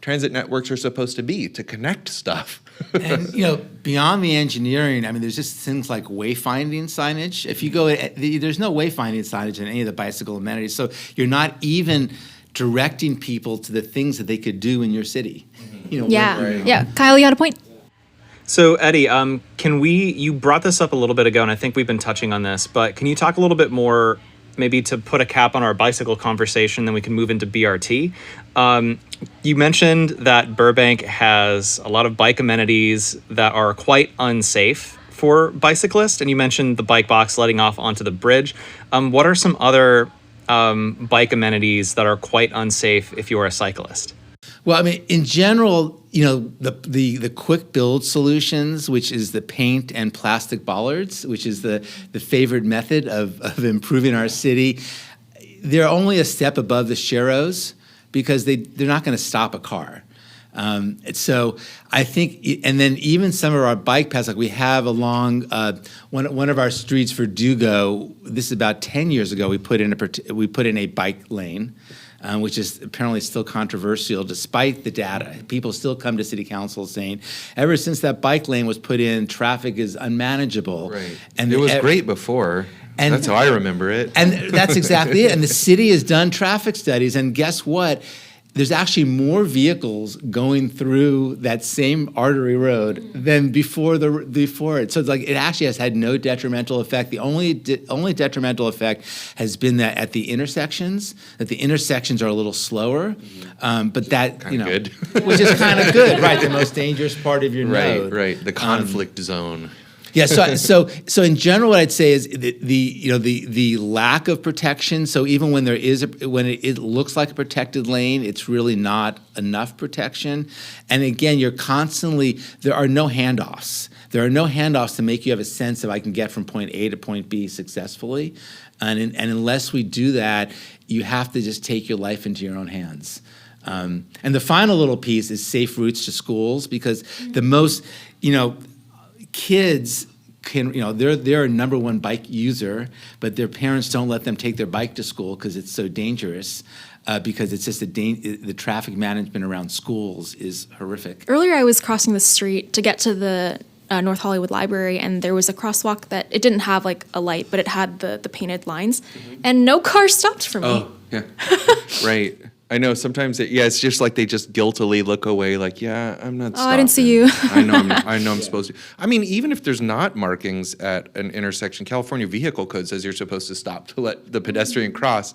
transit networks are supposed to be, to connect stuff. And, you know, beyond the engineering, I mean, there's just things like wayfinding signage. If you go, there's no wayfinding signage in any of the bicycle amenities. So you're not even directing people to the things that they could do in your city. You know, yeah. Kyle, you had a point? So, Eddie, you brought this up a little bit ago, and I think we've been touching on this, but can you talk a little bit more, maybe to put a cap on our bicycle conversation, then we can move into BRT. You mentioned that Burbank has a lot of bike amenities that are quite unsafe for bicyclists, and you mentioned the bike box letting off onto the bridge. What are some other bike amenities that are quite unsafe if you are a cyclist? Well, I mean, in general, you know, the quick build solutions, which is the paint and plastic bollards, which is the favored method of improving our city, they're only a step above the Sharrows because they're not going to stop a car. So I think, and then even some of our bike paths, like we have along one of our streets for Dugo, this is about 10 years ago, we put in a bike lane. Which is apparently still controversial despite the data. People still come to city council saying, ever since that bike lane was put in, traffic is unmanageable. Right. And it was great before. And that's how I remember it. And that's exactly it. And the city has done traffic studies, and guess what? There's actually more vehicles going through that same artery road than before it. So it's like it actually has had no detrimental effect. The only detrimental effect has been that at the intersections, are a little slower. But that, you know, good. Which is kind of good, right? The most dangerous part of your node. Right. The conflict zone. Yeah, so in general, what I'd say is the lack of protection. So even when it looks like a protected lane, it's really not enough protection. And again, there are no handoffs. There are no handoffs to make you have a sense of I can get from point A to point B successfully. And unless we do that, you have to just take your life into your own hands. And the final little piece is safe routes to schools, because the most, kids can, they're a number one bike user, but their parents don't let them take their bike to school because it's so dangerous, because it's just the traffic management around schools is horrific. Earlier, I was crossing the street to get to the North Hollywood Library, and there was a crosswalk that it didn't have like a light, but it had the painted lines, and no car stopped for me. Oh, yeah. Right. I know sometimes it's just like they just guiltily look away, like, yeah, I'm not stopping. I didn't see you. I know I'm supposed to. I mean, even if there's not markings at an intersection, California Vehicle Code says you're supposed to stop to let the pedestrian cross.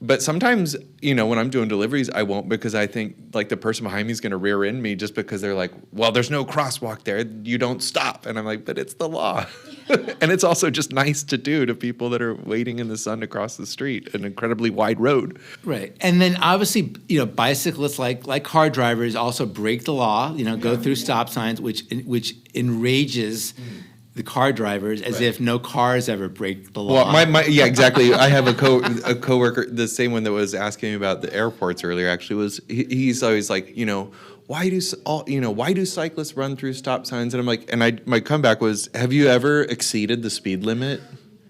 But sometimes, when I'm doing deliveries, I won't, because I think like the person behind me is going to rear end me just because they're like, well, there's no crosswalk there. You don't stop. And I'm like, but it's the law. And it's also just nice to do to people that are waiting in the sun to cross the street, an incredibly wide road. Right. And then obviously, bicyclists like car drivers also break the law, go through stop signs, which enrages the car drivers as if no cars ever break the law. Well, yeah, exactly. I have a coworker, the same one that was asking me about the airports earlier. Actually, he's always like, why do cyclists run through stop signs? And I'm like, my comeback was, have you ever exceeded the speed limit?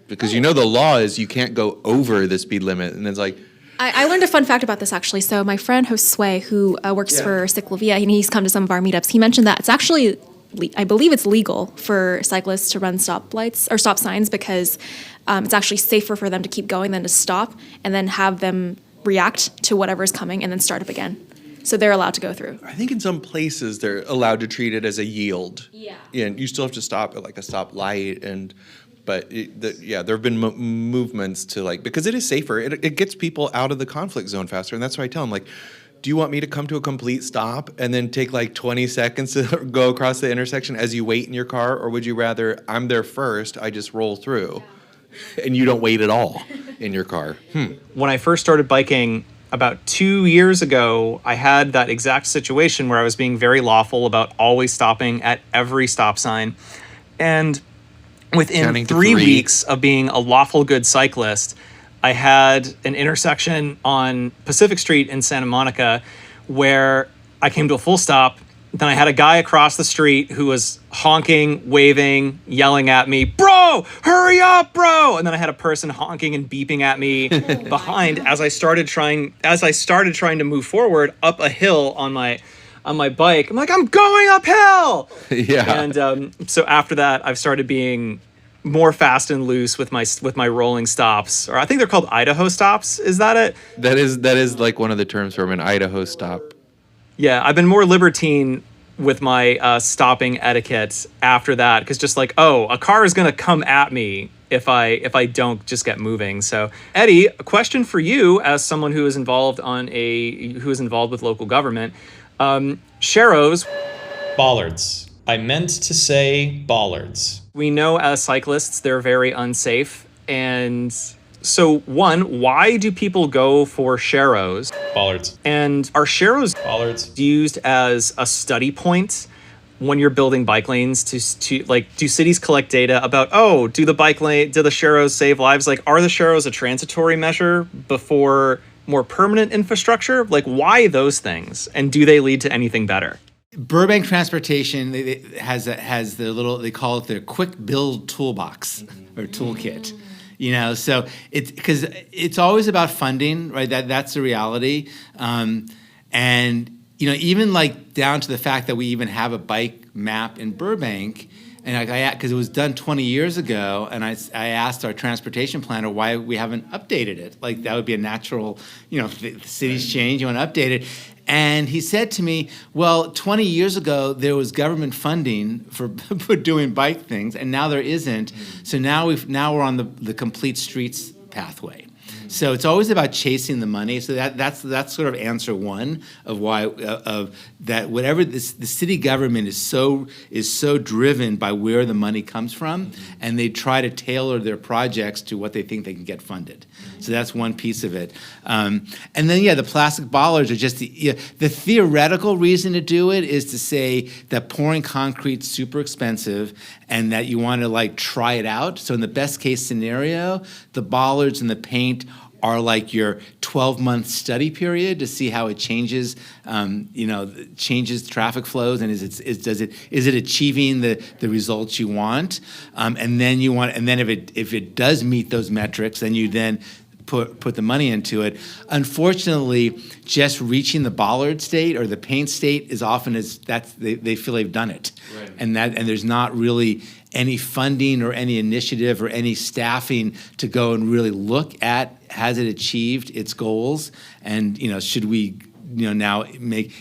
Because the law is you can't go over the speed limit, and it's like. I learned a fun fact about this, actually. So my friend Josue, who works for Ciclovia, and he's come to some of our meetups, he mentioned that it's actually, I believe it's legal for cyclists to run stop lights or stop signs because it's actually safer for them to keep going than to stop and then have them react to whatever's coming and then start up again. So they're allowed to go through. I think in some places they're allowed to treat it as a yield. Yeah. And you still have to stop at like a stop light But there have been movements to because it is safer. It gets people out of the conflict zone faster, and that's why I tell them do you want me to come to a complete stop and then take 20 seconds to go across the intersection as you wait in your car, or would you rather I'm there first, I just roll through, and you don't wait at all in your car? When I first started biking about 2 years ago, I had that exact situation where I was being very lawful about always stopping at every stop sign, and within 3 weeks of being a lawful good cyclist, I had an intersection on Pacific Street in Santa Monica where I came to a full stop. Then I had a guy across the street who was honking, waving, yelling at me, "Bro, hurry up, bro!" And then I had a person honking and beeping at me behind as I started trying to move forward up a hill on my bike. I'm like, I'm going uphill. Yeah. And so after that, I've started being more fast and loose with my rolling stops, or I think they're called Idaho stops. Is that it? That is one of the terms from an Idaho stop. Yeah, I've been more libertine with my stopping etiquette after that, because just a car is gonna come at me if I don't just get moving. So, Eddy, a question for you as someone who is involved with local government. Sharrows. Bollards. I meant to say bollards. We know as cyclists they're very unsafe, and so one, why do people go for sharrows? Bollards. And are sharrows Bollards. used as a study point when you're building bike lanes to do cities collect data about, do the sharrows save lives? Are the sharrows a transitory measure before more permanent infrastructure? Why those things, and do they lead to anything better? Burbank Transportation has the little, they call it their quick build toolbox or toolkit. So it's because it's always about funding, right? That's the reality. And even down to the fact that we even have a bike map in Burbank, and because it was done 20 years ago, and I asked our transportation planner why we haven't updated it. That would be a natural, the cities change, you want to update it. And he said to me, well, 20 years ago, there was government funding for doing bike things, and now there isn't. So now we're on the complete streets pathway. So it's always about chasing the money. So that's sort of answer one of why that whatever the city government is so driven by where the money comes from, and they try to tailor their projects to what they think they can get funded. So that's one piece of it. And then the plastic bollards are just the theoretical reason to do it is to say that pouring concrete's super expensive and that you want to try it out. So in the best case scenario, the bollards and the paint are your 12-month study period to see how it changes, changes traffic flows, and is it achieving the results you want? And then if it does meet those metrics, then you then put the money into it. Unfortunately, just reaching the bollard state or the paint state is often they feel they've done it, right. and there's not really any funding or any initiative or any staffing to go and really look at has it achieved its goals, and should we now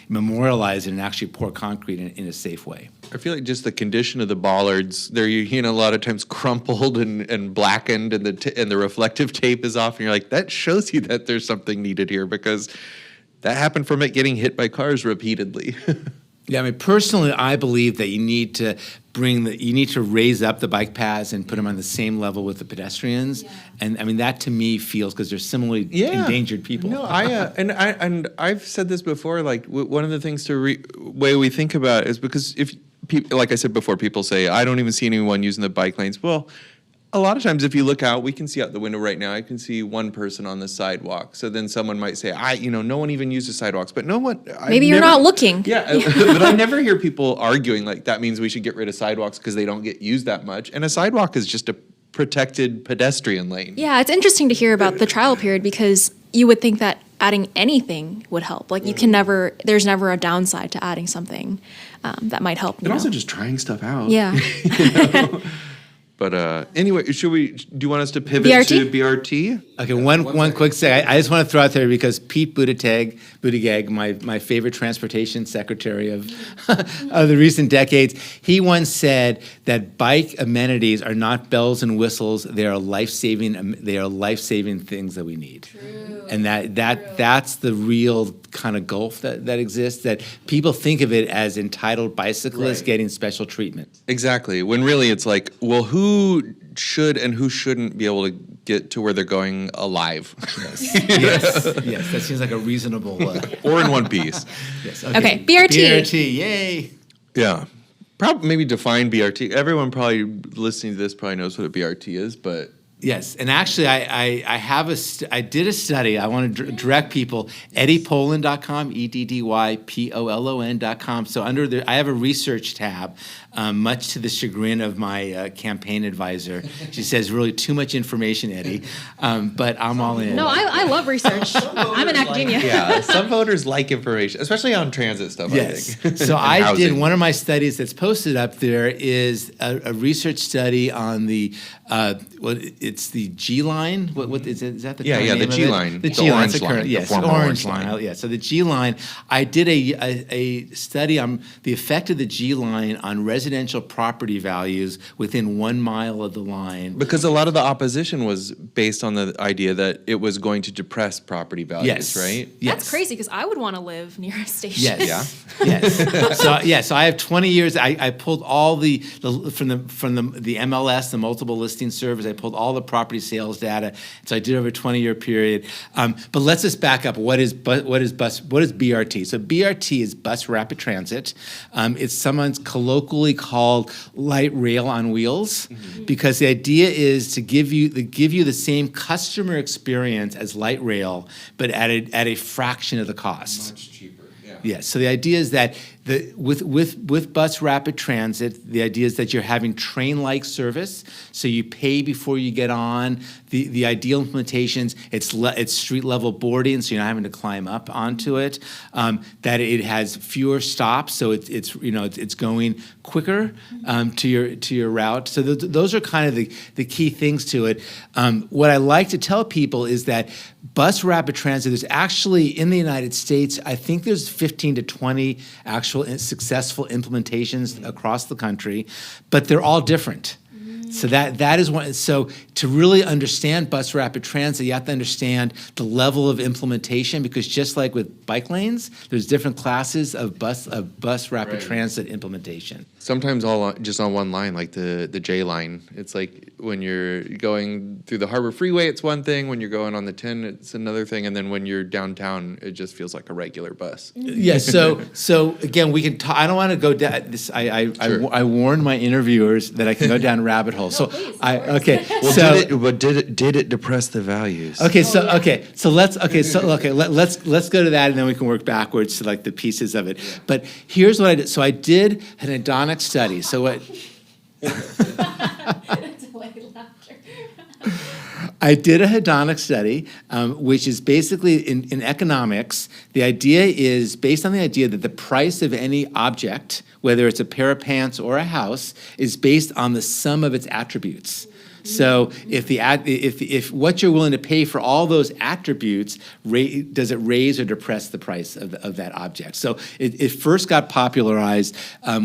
memorialize it and actually pour concrete in a safe way. I feel like just the condition of the bollards, they're a lot of times crumpled and blackened, and the reflective tape is off, and you're like, that shows you that there's something needed here, because that happened from it getting hit by cars repeatedly. Yeah, personally, I believe that you need to you need to raise up the bike paths and put them on the same level with the pedestrians. And I mean, that to me feels, because they're similarly endangered people. No, and I've said this before. Like one of the things way we think about it is because if people, like I said before, people say I don't even see anyone using the bike lanes. Well, a lot of times if you look out, we can see out the window right now. I can see one person on the sidewalk. So then someone might say, no one even uses sidewalks, but no one. Maybe you're not looking. Yeah, but I never hear people arguing like that means we should get rid of sidewalks because they don't get used that much. And a sidewalk is just a protected pedestrian lane. Yeah, it's interesting to hear about the trial period, because you would think that adding anything would help. Like there's never a downside to adding something that might help. And also just trying stuff out. Yeah. But anyway, do you want us to pivot BRT? to BRT? Okay, one quick thing. I just want to throw out there, because Pete Buttigieg, my favorite transportation secretary of of the recent decades, he once said that bike amenities are not bells and whistles; they are life-saving things that we need. True. And that's the real kind of gulf that exists. That people think of it as entitled bicyclists getting special treatment. Exactly. When really it's like, well, who should and who shouldn't be able to get to where they're going alive? Yes. Yes. That seems like a reasonable. Or in one piece. Yes. Okay, BRT. BRT, yay. Yeah. Probably maybe define BRT. Everyone probably listening to this probably knows what a BRT is, but. Yes, and actually, I did a study. I want to direct people, eddypolon.com, EDDYPOLON.com. So I have a research tab, much to the chagrin of my campaign advisor. She says, really too much information, Eddie, but I'm all in. No, I love research. I'm in academia. Some voters like information, especially on transit stuff, Yes. I think. So I did one of my studies that's posted up there is a research study on the it's the G line. What is it? Is that the current name the of G it? line, The G line. orange The current, line, the yes, former orange orange line. line. Yeah. So the G line. I did a study on the effect of the G line on residential property values within 1 mile of the line. Because a lot of the opposition was based on the idea that it was going to depress property values, Yes. right? Yes. That's crazy, because I would want to live near a station. Yes. Yes. So I have 20 years. I pulled all the from the MLS, the multiple listing service. I pulled all the property sales data. So I did over a 20-year period. But let's just back up. What is BRT? So BRT is bus rapid transit. It's someone's colloquially called light rail on wheels, because the idea is to give you the same customer experience as light rail, but at a fraction of the cost. Much cheaper, yeah. Yes. So the idea is that with bus rapid transit, the idea is that you're having train-like service. So you pay before you get on. The ideal implementations, it's street level boarding, so you're not having to climb up onto it. That it has fewer stops, so it's going quicker to your route. So those are kind of the key things to it. What I like to tell people is that bus rapid transit, there's actually in the United States, I think there's 15 to 20 actual successful implementations across the country, but they're all different. So that is one. So to really understand bus rapid transit, you have to understand the level of implementation, because just like with bike lanes, there's different classes of bus rapid transit implementation. Sometimes just on one line, like the J line. It's like when you're going through the Harbor Freeway, it's one thing. When you're going on the 10, it's another thing. And then when you're downtown, it just feels like a regular bus. Yeah. So again, we can. I don't want to go down this. I warned my interviewers that I can go down a rabbit hole. So okay. Well, did it depress the values? Okay. So let's go to that, and then we can work backwards to like the pieces of it. But here's what I did. So I did an hedonic study. So what? I did a hedonic study, which is basically in economics. The idea is based on the idea that the price of any object, whether it's a pair of pants or a house, is based on the sum of its attributes. So if what you're willing to pay for all those attributes, does it raise or depress the price of that object? So it first got popularized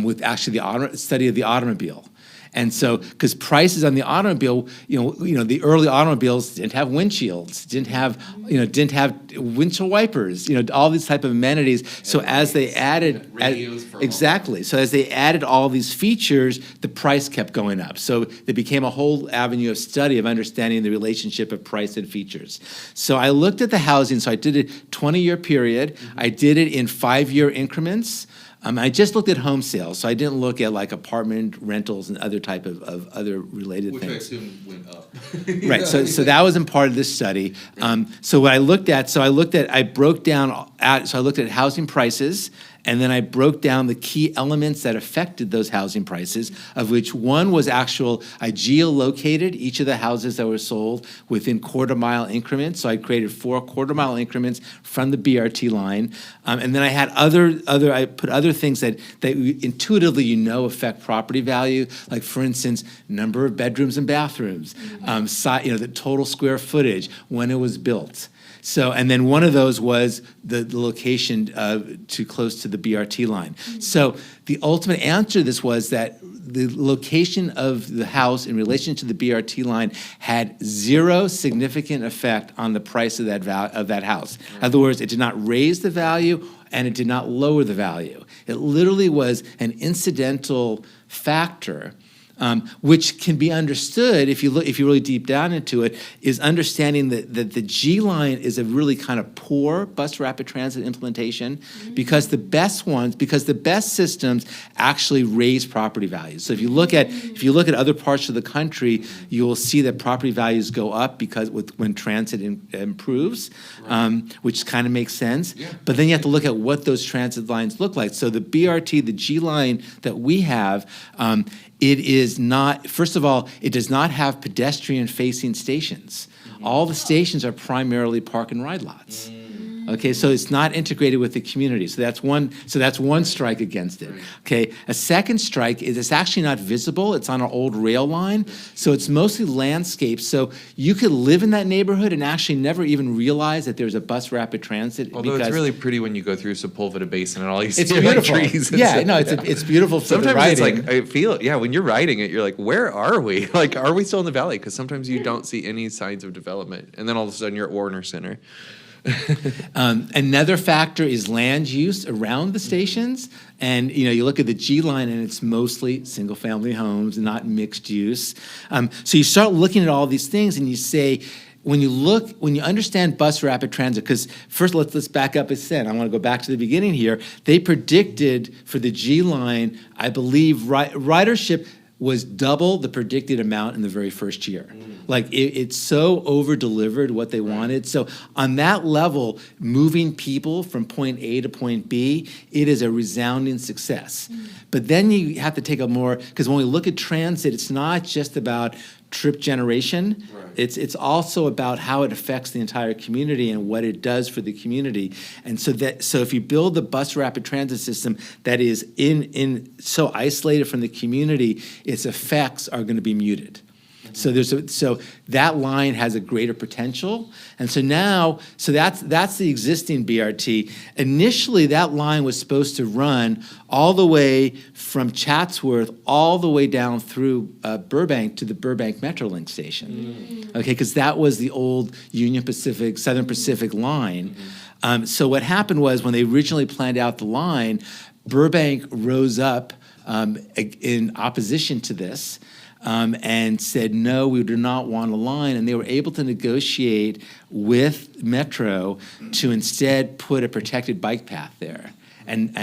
with actually the study of the automobile. And so, because prices on the automobile, the early automobiles didn't have windshields, didn't have windshield wipers, all these type of amenities. So as they added, radios for all. exactly. So as they added all these features, the price kept going up. So there became a whole avenue of study of understanding the relationship of price and features. So I looked at the housing. So I did a 20-year period. I did it in 5-year increments. I just looked at home sales, so I didn't look at like apartment rentals and other type of other related Which I things. assume went up. Right. So that wasn't part of this study. So what I looked at, I looked at housing prices, and then I broke down the key elements that affected those housing prices, of which one was I geolocated each of the houses that were sold within quarter-mile increments. So I created 4 quarter-mile increments from the BRT line. And then I had I put other things that intuitively affect property value, like, for instance, number of bedrooms and bathrooms, the total square footage, when it was built. So, and then one of those was the location too close to the BRT line. So the ultimate answer to this was that the location of the house in relation to the BRT line had 0 significant effect on the price of that house. In other words, it did not raise the value and it did not lower the value. It literally was an incidental factor. Which can be understood if you really deep down into it, is understanding that the G line is a really kind of poor bus rapid transit implementation, because the best systems actually raise property values. So if you look at other parts of the country, you will see that property values go up when transit improves, which kind of makes sense. Yeah. But then you have to look at what those transit lines look like. So the BRT, the G line that we have. It is not, first of all, it does not have pedestrian-facing stations. All the stations are primarily park and ride lots. Okay, so it's not integrated with the community. So that's one strike against it. Okay, a second strike is it's actually not visible. It's on an old rail line, so it's mostly landscape. So you could live in that neighborhood and actually never even realize that there's a bus rapid transit. Although it's really pretty when you go through Sepulveda Basin and all you see it's are beautiful. Like trees. And yeah, stuff. No, it's beautiful for sometimes the riding. It's like I feel it. Yeah, when you're riding it, you're like, where are we? Like, are we still in the valley? Because sometimes you don't see any signs of development, and then all of a sudden you're at Warner Center. Another factor is land use around the stations, and you look at the G line and it's mostly single-family homes, not mixed use. So you start looking at all these things and you say, when you understand bus rapid transit, because first let's back up a cent. I want to go back to the beginning here. They predicted for the G line, I believe, ridership was double the predicted amount in the very first year. Like it so over-delivered what they wanted. So on that level, moving people from point A to point B, it is a resounding success. But then you have to take because when we look at transit, it's not just about trip generation. Right. It's also about how it affects the entire community and what it does for the community. And so if you build the bus rapid transit system that is in so isolated from the community, its effects are going to be muted. So that line has a greater potential, and so that's the existing BRT. Initially, that line was supposed to run all the way from Chatsworth all the way down through Burbank to the Burbank Metrolink station. Okay, because that was the old Union Pacific, Southern Pacific line. So what happened was when they originally planned out the line, Burbank rose up in opposition to this. And said, no, we do not want a line. And they were able to negotiate with Metro to instead put a protected bike path there. And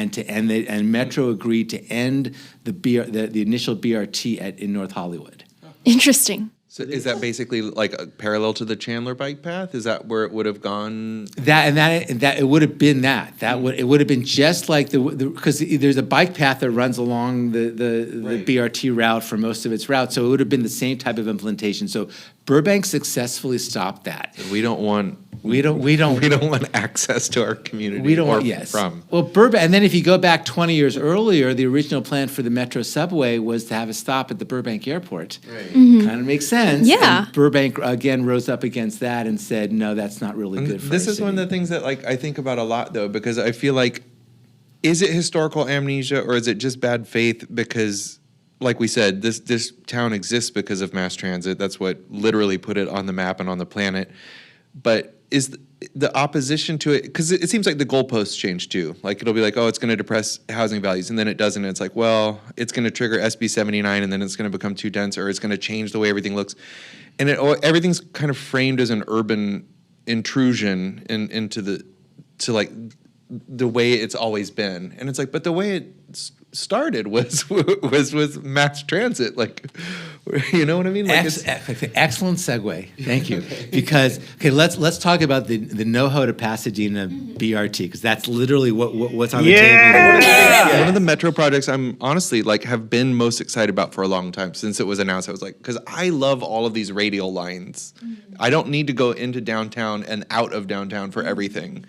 Metro agreed to end the initial BRT in North Hollywood. Interesting. So is that basically like parallel to the Chandler bike path? Is that where it would have gone? That it would have been that. It would have been just like because there's a bike path that runs along the BRT route for most of its route. So it would have been the same type of implementation. So Burbank successfully stopped that. We don't want access to our community. We don't want, yes. Well, Burbank, and then if you go back 20 years earlier, the original plan for the Metro subway was to have a stop at the Burbank airport. Right. Mm-hmm. Kind of makes sense. Yeah. And Burbank again rose up against that and said, no, that's not really good for This our is city. one of the things that I think about a lot though, because I feel like, is it historical amnesia or is it just bad faith? Because like we said, this town exists because of mass transit. That's what literally put it on the map and on the planet. But is the opposition to it, because it seems like the goalposts change too. Like it'll be like, oh, it's going to depress housing values, and then it doesn't. It's like, well, it's going to trigger SB 79, and then it's going to become too dense, or it's going to change the way everything looks, and everything's kind of framed as an urban intrusion into the way it's always been. And it's like, but the way it started was with mass transit. Like, you know what I mean? Like Excellent segue. Thank you. Because let's talk about the NoHo to Pasadena BRT, because that's literally what's on the table. One of the metro projects I'm honestly have been most excited about for a long time since it was announced. I was like, because I love all of these radial lines. I don't need to go into downtown and out of downtown for everything.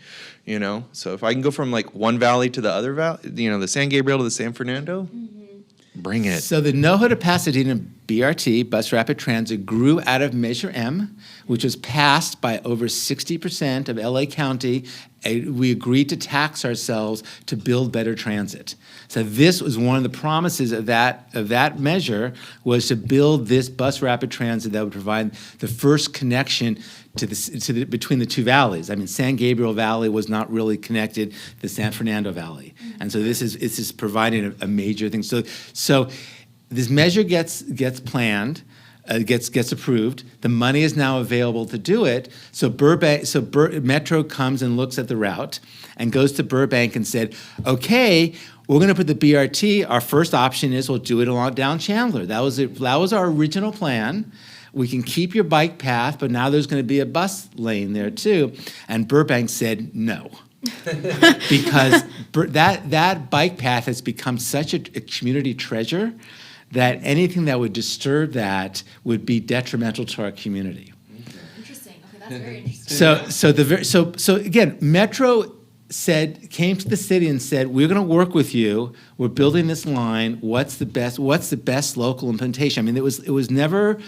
So if I can go from one valley to the other valley, the San Gabriel to the San Fernando, bring it. So the NoHo to Pasadena BRT, Bus Rapid Transit, grew out of Measure M, which was passed by over 60% of LA County. We agreed to tax ourselves to build better transit. So this was one of the promises of that measure, was to build this bus rapid transit that would provide the first connection between the two valleys. I mean, San Gabriel Valley was not really connected to the San Fernando Valley, and so this is providing a major thing. So this measure gets planned. Gets approved. The money is now available to do it. So Metro comes and looks at the route and goes to Burbank and said, okay, we're going to put the BRT. Our first option is we'll do it along down Chandler. That was our original plan. We can keep your bike path, but now there's going to be a bus lane there too. And Burbank said no. Because that bike path has become such a community treasure that anything that would disturb that would be detrimental to our community. Interesting. Okay, that's very interesting. So again, Metro came to the city and said, we're going to work with you. We're building this line. What's the best local implementation? I mean, it was never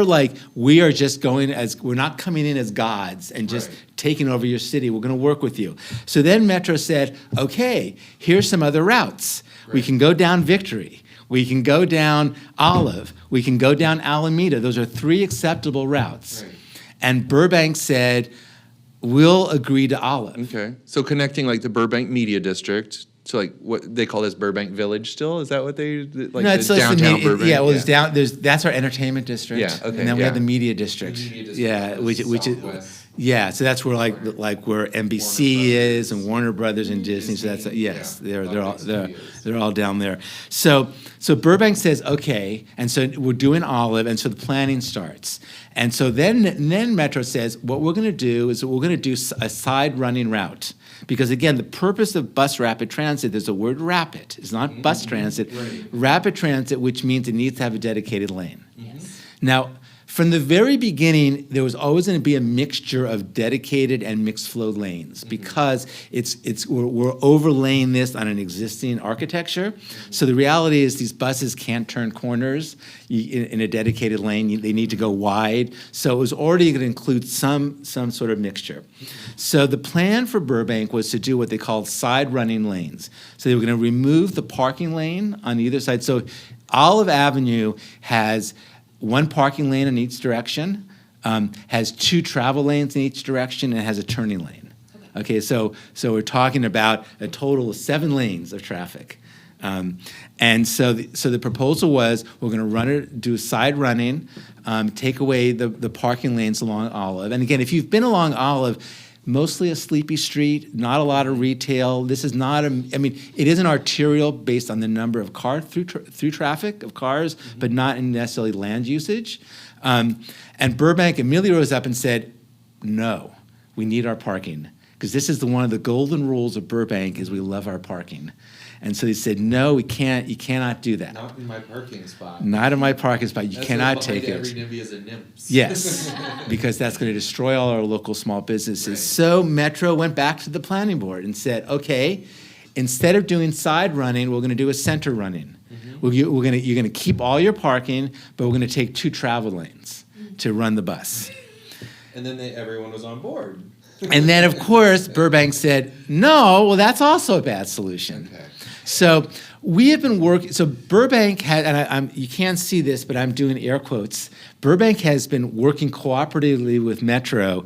like we are just we're not coming in as gods and just taking over your city. We're going to work with you. So then Metro said, okay, here's some other routes. We can go down Victory. We can go down Olive. We can go down Alameda. Those are 3 acceptable routes. Right. And Burbank said, we'll agree to Olive. Okay. So connecting the Burbank Media District to what they call this Burbank Village still? Is that what they like? No, it's downtown Burbank. Yeah, well, it's down. That's our entertainment district. Yeah. Okay. And then we have the Media District. Which is so that's where where NBC is and Warner Brothers and Disney. So that's they're all down there. So Burbank says okay, and so we're doing Olive, and so the planning starts. And so then Metro says what we're going to do is we're going to do a side running route. Because again, the purpose of bus rapid transit, there's a word rapid. It's not bus transit. Right. Rapid transit, which means it needs to have a dedicated lane. Yes. Now, from the very beginning, there was always going to be a mixture of dedicated and mixed flow lanes because we're overlaying this on an existing architecture. So the reality is these buses can't turn corners in a dedicated lane. They need to go wide. So it was already going to include some sort of mixture. So the plan for Burbank was to do what they called side running lanes. So they were going to remove the parking lane on either side. So Olive Avenue has 1 parking lane in each direction, has 2 travel lanes in each direction, and has a turning lane. Okay, so we're talking about a total of 7 lanes of traffic. And so the proposal was we're going to do side running, take away the parking lanes along Olive. And again, if you've been along Olive, mostly a sleepy street, not a lot of retail. This is not it is an arterial based on the number of through traffic of cars, but not in necessarily land usage. And Burbank immediately rose up and said, no, we need our parking. Because this is one of the golden rules of Burbank is we love our parking. And so they said, no, we can't. You cannot do that. Not in my parking spot. Not in my parking spot. You cannot take it. Every NIMBY is a NIMS. Yes, because that's going to destroy all our local small businesses. Right. So Metro went back to the planning board and said, okay, instead of doing side running, we're going to do a center running. Mm-hmm. You're going to keep all your parking, but we're going to take 2 travel lanes to run the bus. And then everyone was on board. And then, of course, Burbank said, no, well, that's also a bad solution. Okay. So We have been working. So Burbank had, and you can't see this, but I'm doing air quotes. Burbank has been working cooperatively with Metro,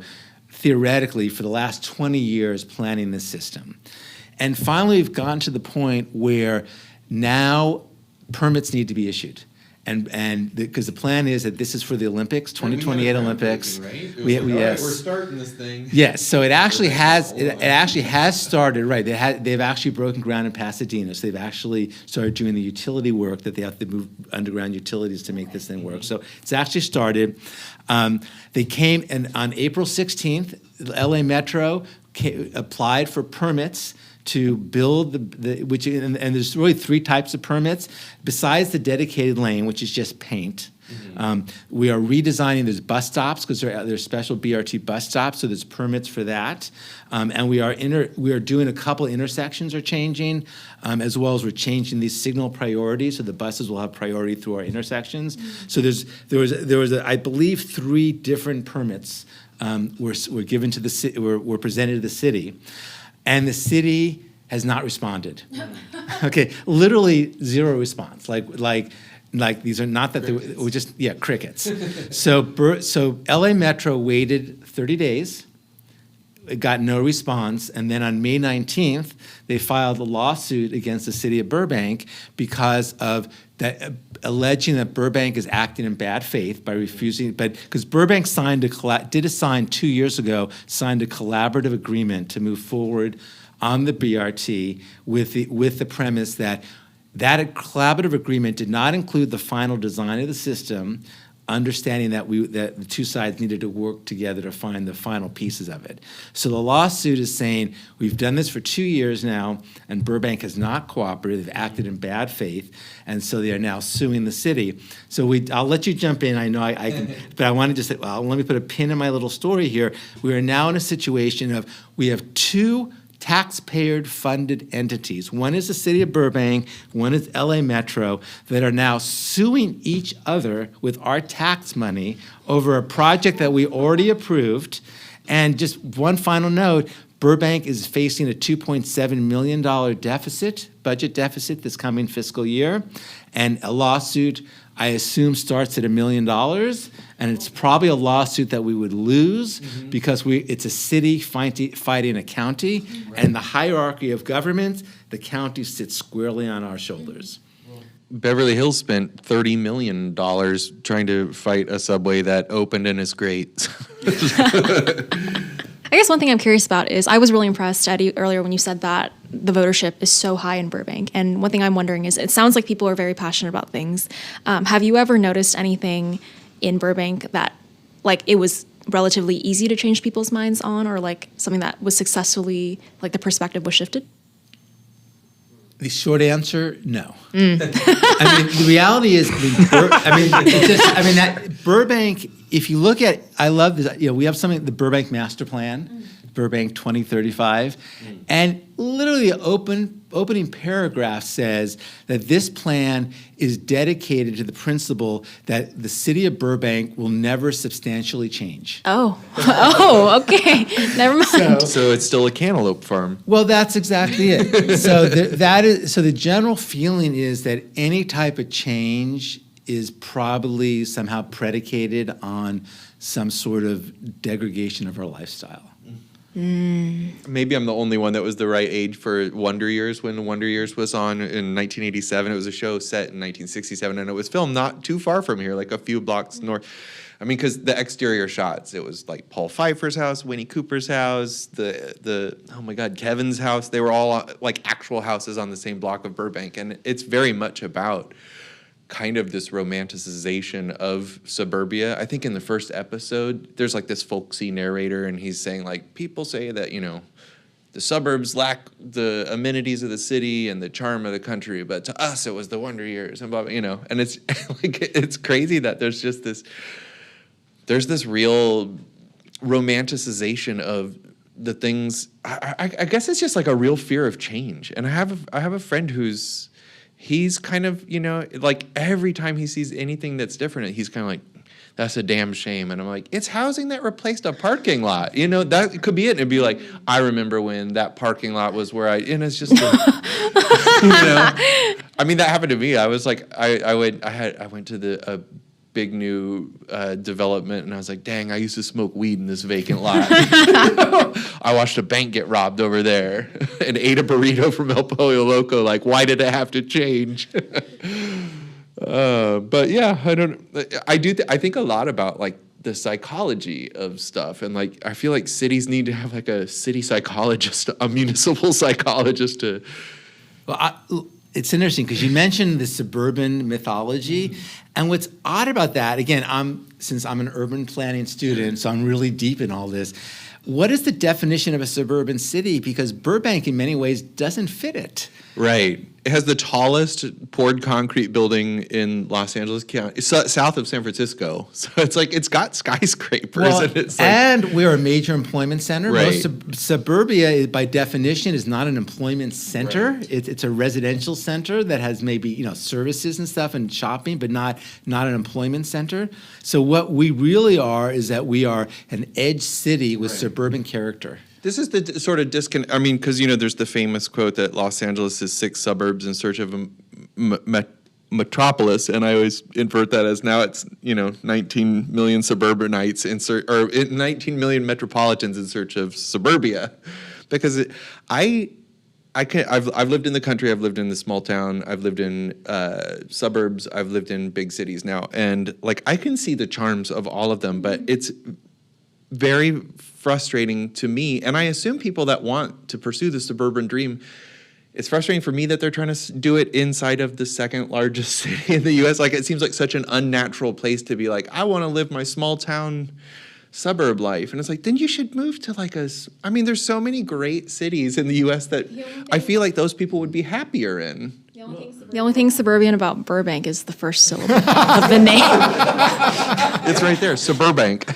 theoretically, for the last 20 years planning this system. And finally, we've gotten to the point where now permits need to be issued. And because the plan is that this is for the Olympics, 2028 Olympics. Right? Yes. We're starting this thing. Yes, so it actually has started, right. They've actually broken ground in Pasadena, so they've actually started doing the utility work that they have to move underground utilities to make this thing work. So it's actually started. They came, and on April 16th, the LA Metro applied for permits to build and there's really three types of permits besides the dedicated lane, which is just paint. We are redesigning. There's bus stops because there's special BRT bus stops, so there's permits for that. And we are doing a couple intersections are changing, as well as we're changing these signal priorities, so the buses will have priority through our intersections. So there was I believe 3 different permits were given to the city, were presented to the city. And the city has not responded. Okay, literally zero response. Like these are not that they were just crickets. So LA Metro waited 30 days. It got no response, and then on May 19th, they filed a lawsuit against the city of Burbank because of that, alleging that Burbank is acting in bad faith by refusing, because Burbank signed 2 years ago, signed a collaborative agreement to move forward on the BRT with the premise that collaborative agreement did not include the final design of the system, understanding that the two sides needed to work together to find the final pieces of it. So the lawsuit is saying, we've done this for 2 years now, and Burbank has not cooperated, they've acted in bad faith, and so they are now suing the city. So I'll let you jump in, I know I can, but I want to just say, well, let me put a pin in my little story here. We are now in a situation of, we have 2 taxpayer-funded entities. One is the city of Burbank, one is LA Metro, that are now suing each other with our tax money over a project that we already approved. And just one final note, Burbank is facing a $2.7 million budget deficit this coming fiscal year, and a lawsuit, I assume, starts at $1 million, and it's probably a lawsuit that we would lose because it's a city fighting a county, and the hierarchy of government, the county sits squarely on our shoulders. Beverly Hills spent $30 million trying to fight a subway that opened and is great. I guess one thing I'm curious about is I was really impressed, Eddy, earlier when you said that the votership is so high in Burbank. And one thing I'm wondering is, it sounds like people are very passionate about things. Have you ever noticed anything in Burbank that, like, it was relatively easy to change people's minds on, or like something that was successfully, like, the perspective was shifted? The short answer, no. I mean, the reality is, that Burbank, if you look at, I love this, we have something, the Burbank Master Plan, Burbank 2035, and literally the opening paragraph says that this plan is dedicated to the principle that the city of Burbank will never substantially change. Okay, never mind. So it's still a cantaloupe farm. Well, that's exactly it. So the general feeling is that any type of change is probably somehow predicated on some sort of degradation of our lifestyle. Maybe I'm the only one that was the right age for Wonder Years when Wonder Years was on in 1987. It was a show set in 1967, and it was filmed not too far from here, like a few blocks north. I mean, because the exterior shots, it was like Paul Pfeiffer's house, Winnie Cooper's house, oh my God, Kevin's house. They were all like actual houses on the same block of Burbank, and it's very much about kind of this romanticization of suburbia. I think in the first episode, there's like this folksy narrator, and he's saying like, people say that, the suburbs lack the amenities of the city and the charm of the country, but to us it was the wonder years, and blah, blah, and it's like, it's crazy that there's this real romanticization of the things. I guess it's just like a real fear of change. And I have a friend he's kind of, like every time he sees anything that's different, he's kind of like, that's a damn shame. And I'm like, it's housing that replaced a parking lot. That could be it. And it'd be like, I remember when that parking lot was where and it's just, I mean, that happened to me. I was like, I went to a big new development, and I was like, dang, I used to smoke weed in this vacant lot. I watched a bank get robbed over there and ate a burrito from El Pollo Loco. Like, why did it have to change? But yeah, I think a lot about like the psychology of stuff, and like I feel like cities need to have like a city psychologist, a municipal psychologist to. Well, it's interesting because you mentioned the suburban mythology, and what's odd about that, again, since I'm an urban planning student, so I'm really deep in all this. What is the definition of a suburban city? Because Burbank, in many ways, doesn't fit it. Right. It has the tallest poured concrete building in Los Angeles County, it's south of San Francisco. So it's like it's got skyscrapers. Well, and it's like, and we're a major employment center. Right. Most suburbia, by definition, is not an employment center. Right. It's a residential center that has maybe services and stuff and shopping, but not an employment center. So what we really are is that we are an edge city with suburban character. this is the sort of disconnect. I mean, because there's the famous quote that Los Angeles is 6 suburbs in search of a metropolis, and I always invert that as now it's 19 million suburbanites or 19 million metropolitans in search of suburbia, because I've lived in the country, I've lived in the small town, I've lived in suburbs, I've lived in big cities now, and like I can see the charms of all of them, but it's very frustrating to me, and I assume people that want to pursue the suburban dream. It's frustrating for me that they're trying to do it inside of the second largest city in the U.S. Like, it seems like such an unnatural place to be like, I want to live my small town suburb life. And it's like, then you should move to there's so many great cities in the U.S. that I feel like those people would be happier in. The only thing suburban about Burbank is the first syllable of the name. It's right there, suBurbank.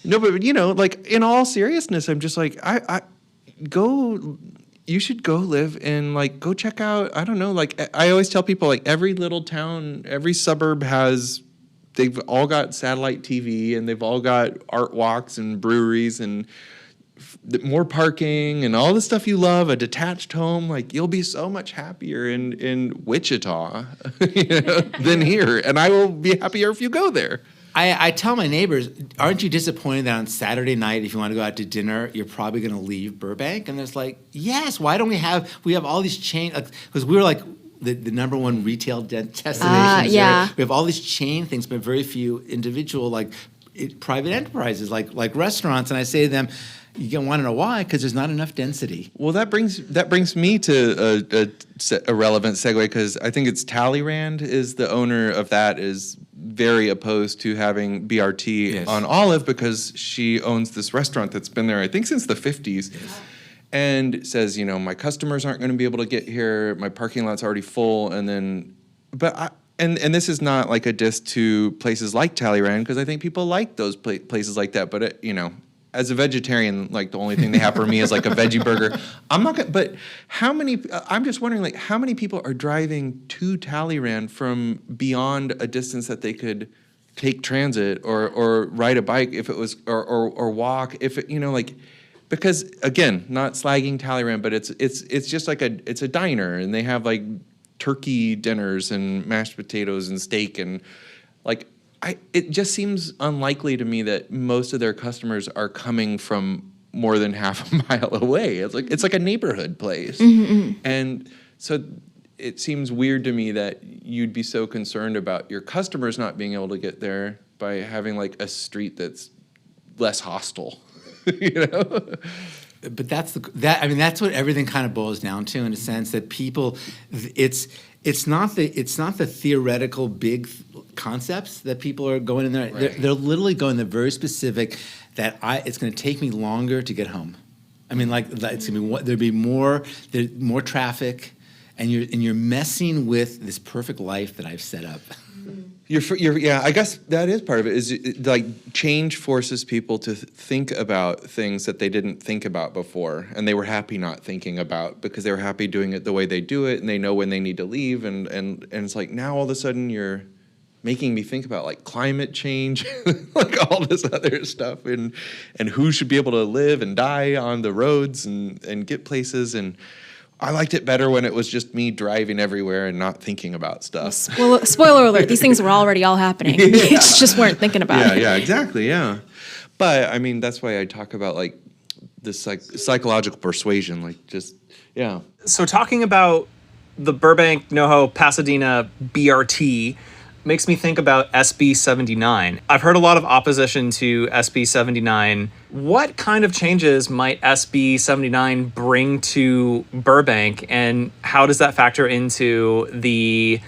No, but in all seriousness, I'm just like, you should go live in, go check out, I don't know, I always tell people, every little town, every suburb they've all got satellite TV, and they've all got art walks and breweries and more parking and all the stuff you love, a detached home. You'll be so much happier in Wichita than here, and I will be happier if you go there. I tell my neighbors, aren't you disappointed that on Saturday night, if you want to go out to dinner, you're probably going to leave Burbank? And there's yes, why don't we have all these chain, because we were the number one retail destination. Yeah. We have all these chain things, but very few individual, private enterprises, like restaurants. And I say to them, you want to know why? Because there's not enough density. Well, that brings me to a relevant segue, because I think it's Talleyrand is the owner of that, is very opposed to having BRT on Olive, because she owns this restaurant that's been there, I think, since the 50s. Yes. And says, my customers aren't going to be able to get here. My parking lot's already full. And then, and this is not a diss to places like Talleyrand, because I think people like those places like that. But as a vegetarian, the only thing they have for me is a veggie burger. I'm not gonna, but I'm just wondering, how many people are driving to Talleyrand from beyond a distance that they could take transit or ride a bike if it was, or walk if it, because again, not slagging Talleyrand, but it's just it's a diner, and they have turkey dinners and mashed potatoes and steak, and it just seems unlikely to me that most of their customers are coming from more than half a mile away. It's like a neighborhood place. Mm-hmm. And so it seems weird to me that you'd be so concerned about your customers not being able to get there by having a street that's less hostile. But that's what everything kind of boils down to, in a sense that people, it's not the theoretical big concepts that people are going in there. Right. They're literally going the very specific that it's going to take me longer to get home. I mean, it's going to be there'd be more traffic, and you're messing with this perfect life that I've set up. Yeah, I guess that is part of it. Is change forces people to think about things that they didn't think about before, and they were happy not thinking about, because they were happy doing it the way they do it, and they know when they need to leave, and it's now all of a sudden you're making me think about climate change, all this other stuff, and who should be able to live and die on the roads and get places, and I liked it better when it was just me driving everywhere and not thinking about stuff. Spoiler alert, these things were already all happening. You just weren't thinking about it. Yeah, exactly, yeah. But, I mean, that's why I talk about, like, this psychological persuasion, like, just, yeah. So talking about the Burbank, NoHo, Pasadena BRT makes me think about SB 79. I've heard a lot of opposition to SB 79. What kind of changes might SB 79 bring to Burbank, and how does that factor into the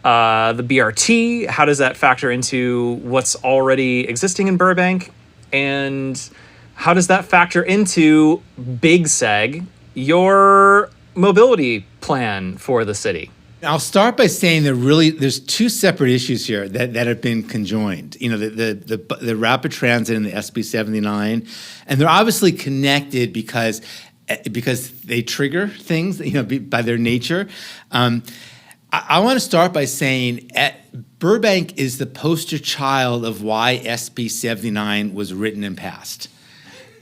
BRT? How does that factor into what's already existing in Burbank? And how does that factor into Big Seg, your mobility plan for the city? I'll start by saying there's two separate issues here that have been conjoined. You know, the rapid transit and the SB 79, and they're obviously connected because they trigger things, you know, by their nature. I want to start by saying Burbank is the poster child of why SB 79 was written and passed,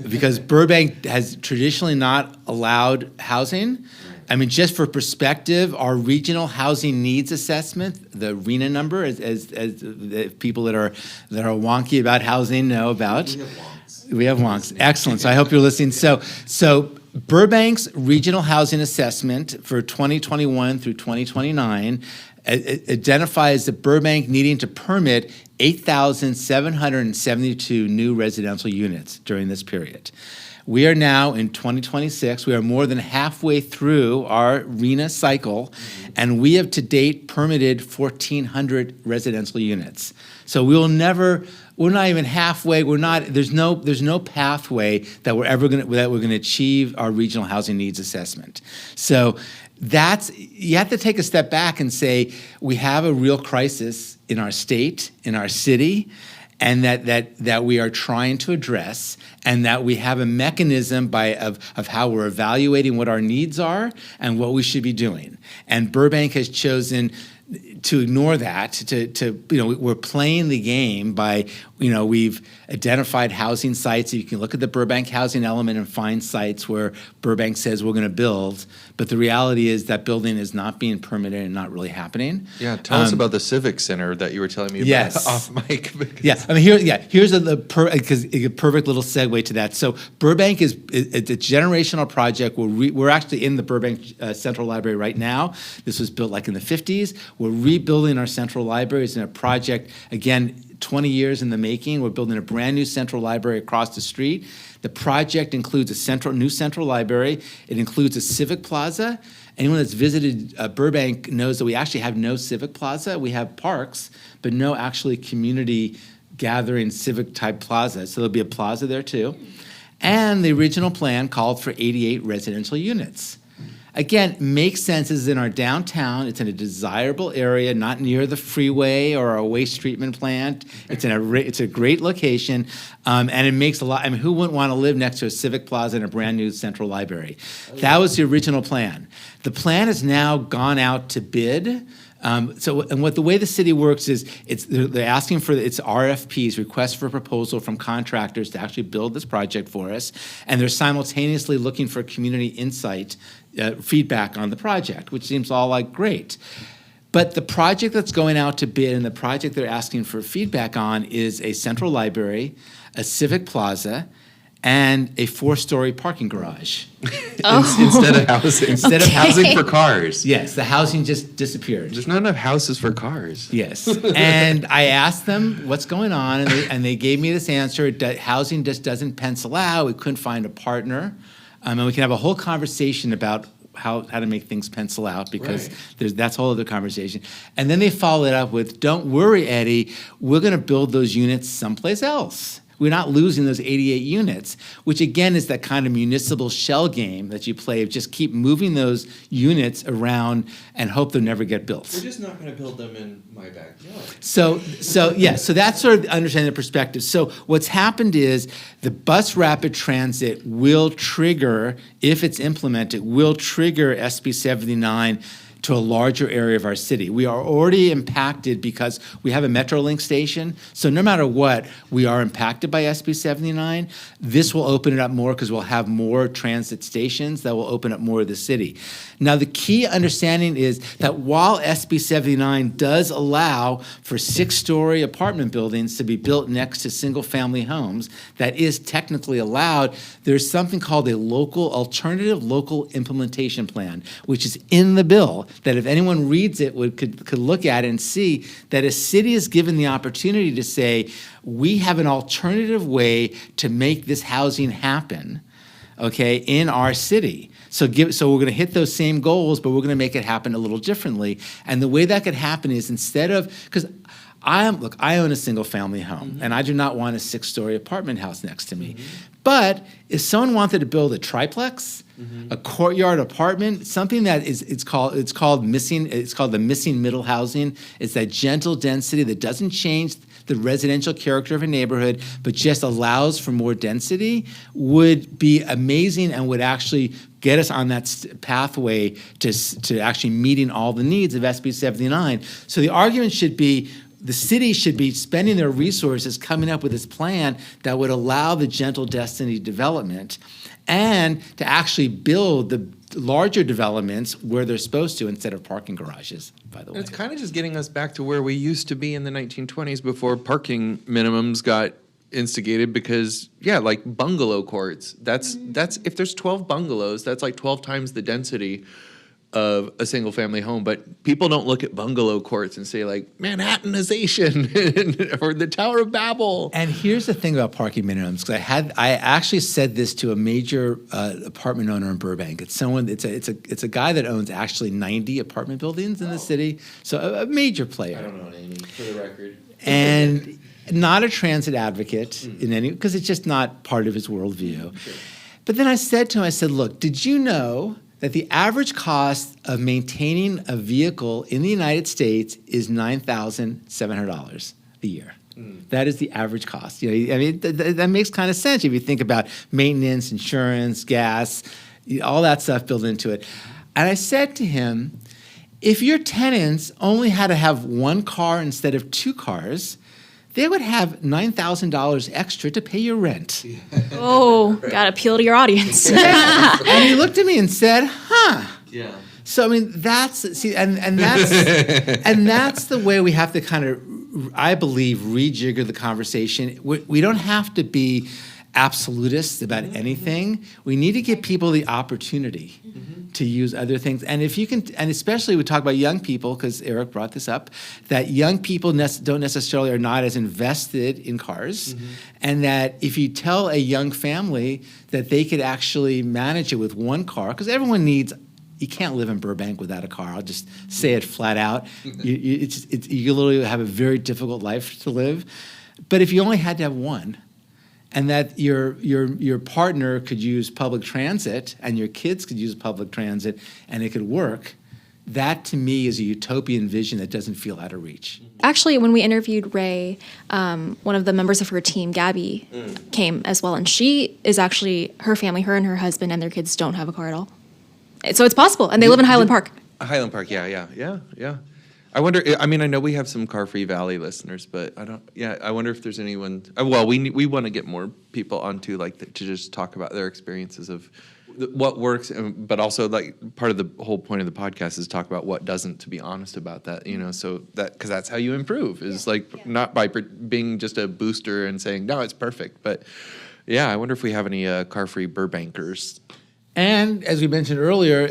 because Burbank has traditionally not allowed housing. I mean, just for perspective, our regional housing needs assessment, the RENA number, as the people that are wonky about housing know about. We have wonks. Excellent. So I hope you're listening. So Burbank's regional housing assessment for 2021 through 2029 identifies the Burbank needing to permit 8,772 new residential units during this period. We are now in 2026. We are more than halfway through our RENA cycle, and we have to date permitted 1,400 residential units. So we're not even halfway. There's no pathway that we're going to achieve our regional housing needs assessment. So you have to take a step back and say we have a real crisis in our state, in our city, and that we are trying to address, and that we have a mechanism of how we're evaluating what our needs are and what we should be doing. And Burbank has chosen to ignore that, we're playing the game by, we've identified housing sites. You can look at the Burbank housing element and find sites where Burbank says we're going to build, but the reality is that building is not being permitted and not really happening. Yeah, tell us about the Civic Center that you were telling me about off mic. Yeah, I mean, here's a perfect little segue to that. So Burbank it's a generational project. We're actually in the Burbank Central Library right now. This was built like in the 50s. We're rebuilding our central library. It's in a project, again, 20 years in the making. We're building a brand new central library across the street. The project includes a new central library. It includes a civic plaza. Anyone that's visited Burbank knows that we actually have no civic plaza. We have parks, but no actually community gathering civic type plaza. So there'll be a plaza there too. And the original plan called for 88 residential units. Again, makes sense. This is in our downtown. It's in a desirable area, not near the freeway or a waste treatment plant. It's a great location, and it makes a lot. I mean, who wouldn't want to live next to a civic plaza and a brand new central library? That was the original plan. The plan has now gone out to bid. The way the city works is they're asking for it's RFPs, requests for proposal from contractors to actually build this project for us, and they're simultaneously looking for community insight, feedback on the project, which seems all like great. But the project that's going out to bid and the project they're asking for feedback on is a central library, a civic plaza, and a 4-story parking garage. Instead of housing. Instead of housing for cars. Yes, the housing just disappeared. There's not enough houses for cars. Yes. And I asked them what's going on, and they gave me this answer. Housing just doesn't pencil out. We couldn't find a partner. And we can have a whole conversation about how to make things pencil out, because that's a whole other conversation. And then they followed it up with, don't worry, Eddie, we're going to build those units someplace else. We're not losing those 88 units, which again is that kind of municipal shell game that you play of just keep moving those units around and hope they'll never get built. We're just not going to build them in my backyard. So that's sort of understanding the perspective. So what's happened is the bus rapid transit will trigger, if it's implemented, will trigger SB 79 to a larger area of our city. We are already impacted because we have a Metrolink station. So no matter what, we are impacted by SB 79. This will open it up more because we'll have more transit stations that will open up more of the city. Now, the key understanding is that while SB 79 does allow for 6-story apartment buildings to be built next to single-family homes, that is technically allowed, there's something called a alternative local implementation plan, which is in the bill, that if anyone reads it could look at it and see that a city is given the opportunity to say, we have an alternative way to make this housing happen, okay, in our city. So we're going to hit those same goals, but we're going to make it happen a little differently. And the way that could happen is instead of, because I own a single family home, and I do not want a 6-story apartment house next to me. But if someone wanted to build a triplex, a courtyard apartment, something that it's called the missing middle housing. It's that gentle density that doesn't change the residential character of a neighborhood, but just allows for more density, would be amazing and would actually get us on that pathway to actually meeting all the needs of SB 79. So the argument should be, the city should be spending their resources coming up with this plan that would allow the gentle density development and to actually build the larger developments where they're supposed to instead of parking garages, by the way. It's kind of just getting us back to where we used to be in the 1920s before parking minimums got instigated because, like bungalow courts. That's if there's 12 bungalows, that's like 12 times the density of a single family home. But people don't look at bungalow courts and say like Manhattanization or the Tower of Babel. And here's the thing about parking minimums, because I actually said this to a major apartment owner in Burbank. It's a guy that owns actually 90 apartment buildings in the city, so a major player. I don't know any, for the record. And not a transit advocate in any, because it's just not part of his worldview. Sure. But then I said to him, look, did you know that the average cost of maintaining a vehicle in the United States is $9,700 a year? That is the average cost. That makes kind of sense if you think about maintenance, insurance, gas, all that stuff built into it. And I said to him, if your tenants only had to have one car instead of 2 cars, they would have $9,000 extra to pay your rent. Oh, got to appeal to your audience. And he looked at me and said, huh. Yeah. So, and that's the way we have to kind of, I believe, rejigger the conversation. We don't have to be absolutists about anything. We need to give people the opportunity to use other things. And if you can, and especially we talk about young people, because Eric brought this up, that young people don't necessarily are not as invested in cars, and that if you tell a young family that they could actually manage it with one car, because everyone needs, you can't live in Burbank without a car. I'll just say it flat out. You literally have a very difficult life to live. But if you only had to have one, and that your partner could use public transit and your kids could use public transit and it could work, that to me is a utopian vision that doesn't feel out of reach. Actually, when we interviewed Ray, one of the members of her team, Gabby, came as well. And she is actually, her family, her and her husband and their kids don't have a car at all. So it's possible. And they live in Highland Park. Highland Park, yeah. I wonder, I mean, I know we have some Car-Free Valley listeners, but I wonder if there's anyone, well, we want to get more people onto, like, to just talk about their experiences of what works, but also, like, part of the whole point of the podcast is talk about what doesn't, to be honest about that, so that, because that's how you improve, is not by being just a booster and saying, no, it's perfect, but I wonder if we have any car-free Burbankers. And as we mentioned earlier,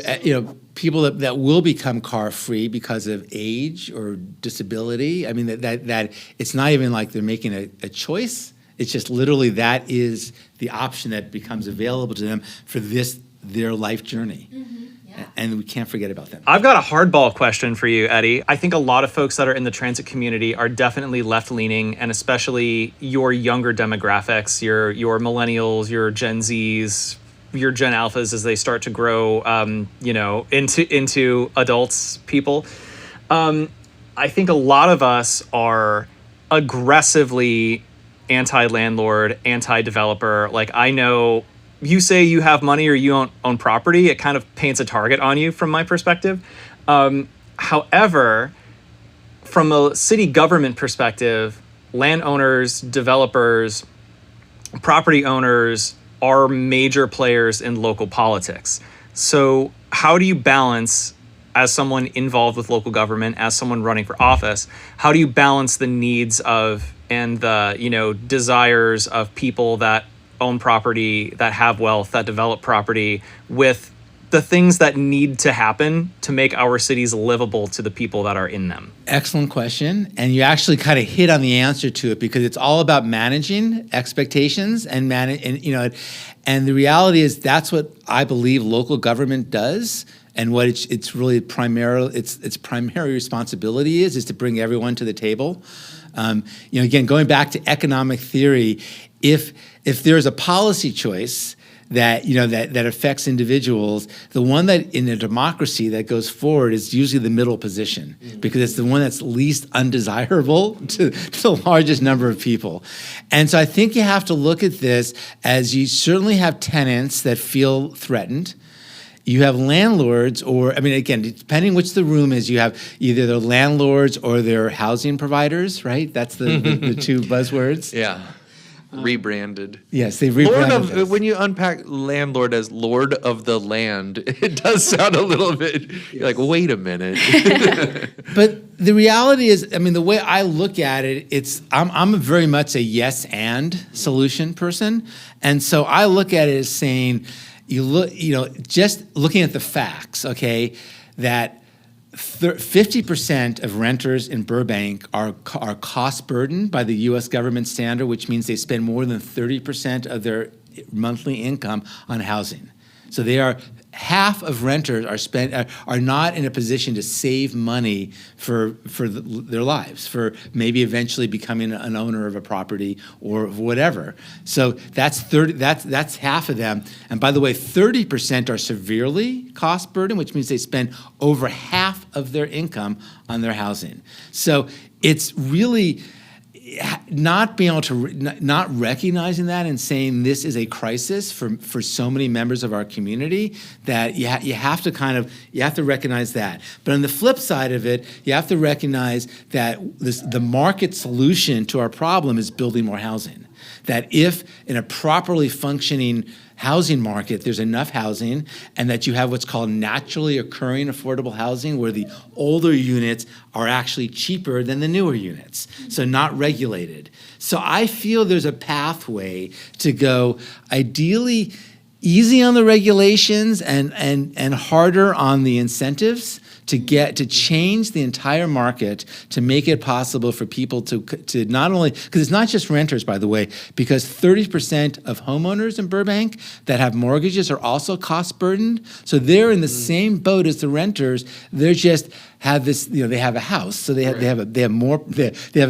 people that will become car-free because of age or disability. I mean, that it's not even like they're making a choice. It's just literally that is the option that becomes available to them for their life journey. And we can't forget about them. I've got a hardball question for you, Eddy. I think a lot of folks that are in the transit community are definitely left-leaning, and especially your younger demographics, your millennials, your Gen Zs, your Gen Alphas as they start to grow, into adults, people. I think a lot of us are aggressively anti-landlord, anti-developer. Like, I know you say you have money or you own property, it kind of paints a target on you from my perspective. However, from a city government perspective, landowners, developers, property owners are major players in local politics. So how do you balance, as someone involved with local government, as someone running for office, how do you balance the needs of and the, desires of people that own property, that have wealth, that develop property, with the things that need to happen to make our cities livable to the people that are in them? Excellent question. And you actually kind of hit on the answer to it, because it's all about managing expectations and the reality is that's what I believe local government does. And what it's really its primary responsibility is to bring everyone to the table. Again, going back to economic theory, if there's a policy choice that affects individuals, the one that in a democracy that goes forward is usually the middle position, because it's the one that's least undesirable to the largest number of people. And so I think you have to look at this as you certainly have tenants that feel threatened. You have landlords, again, depending which the room is, you have either their landlords or their housing providers, right? That's the two buzzwords. Yeah. Rebranded. Yes, they've rebranded. When you unpack landlord as lord of the land, it does sound a little bit like, wait a minute. But the reality is, the way I look at it, I'm very much a yes and solution person. And so I look at it as saying, just looking at the facts, okay, that 50% of renters in Burbank are cost burdened by the U.S. government standard, which means they spend more than 30% of their monthly income on housing. So half of renters are not in a position to save money for their lives, for maybe eventually becoming an owner of a property or whatever. So that's half of them. And by the way, 30% are severely cost burdened, which means they spend over half of their income on their housing. So it's really not being able to not recognizing that and saying this is a crisis for so many members of our community, that you have to recognize that. But on the flip side of it, you have to recognize that the market solution to our problem is building more housing. That if in a properly functioning housing market, there's enough housing, and that you have what's called naturally occurring affordable housing, where the older units are actually cheaper than the newer units, so not regulated. So I feel there's a pathway to go ideally easy on the regulations and harder on the incentives to change the entire market, to make it possible for people to not only, because it's not just renters, by the way, because 30% of homeowners in Burbank that have mortgages are also cost burdened. So they're in the same boat as the renters. They're just have this, they have a house, so they have a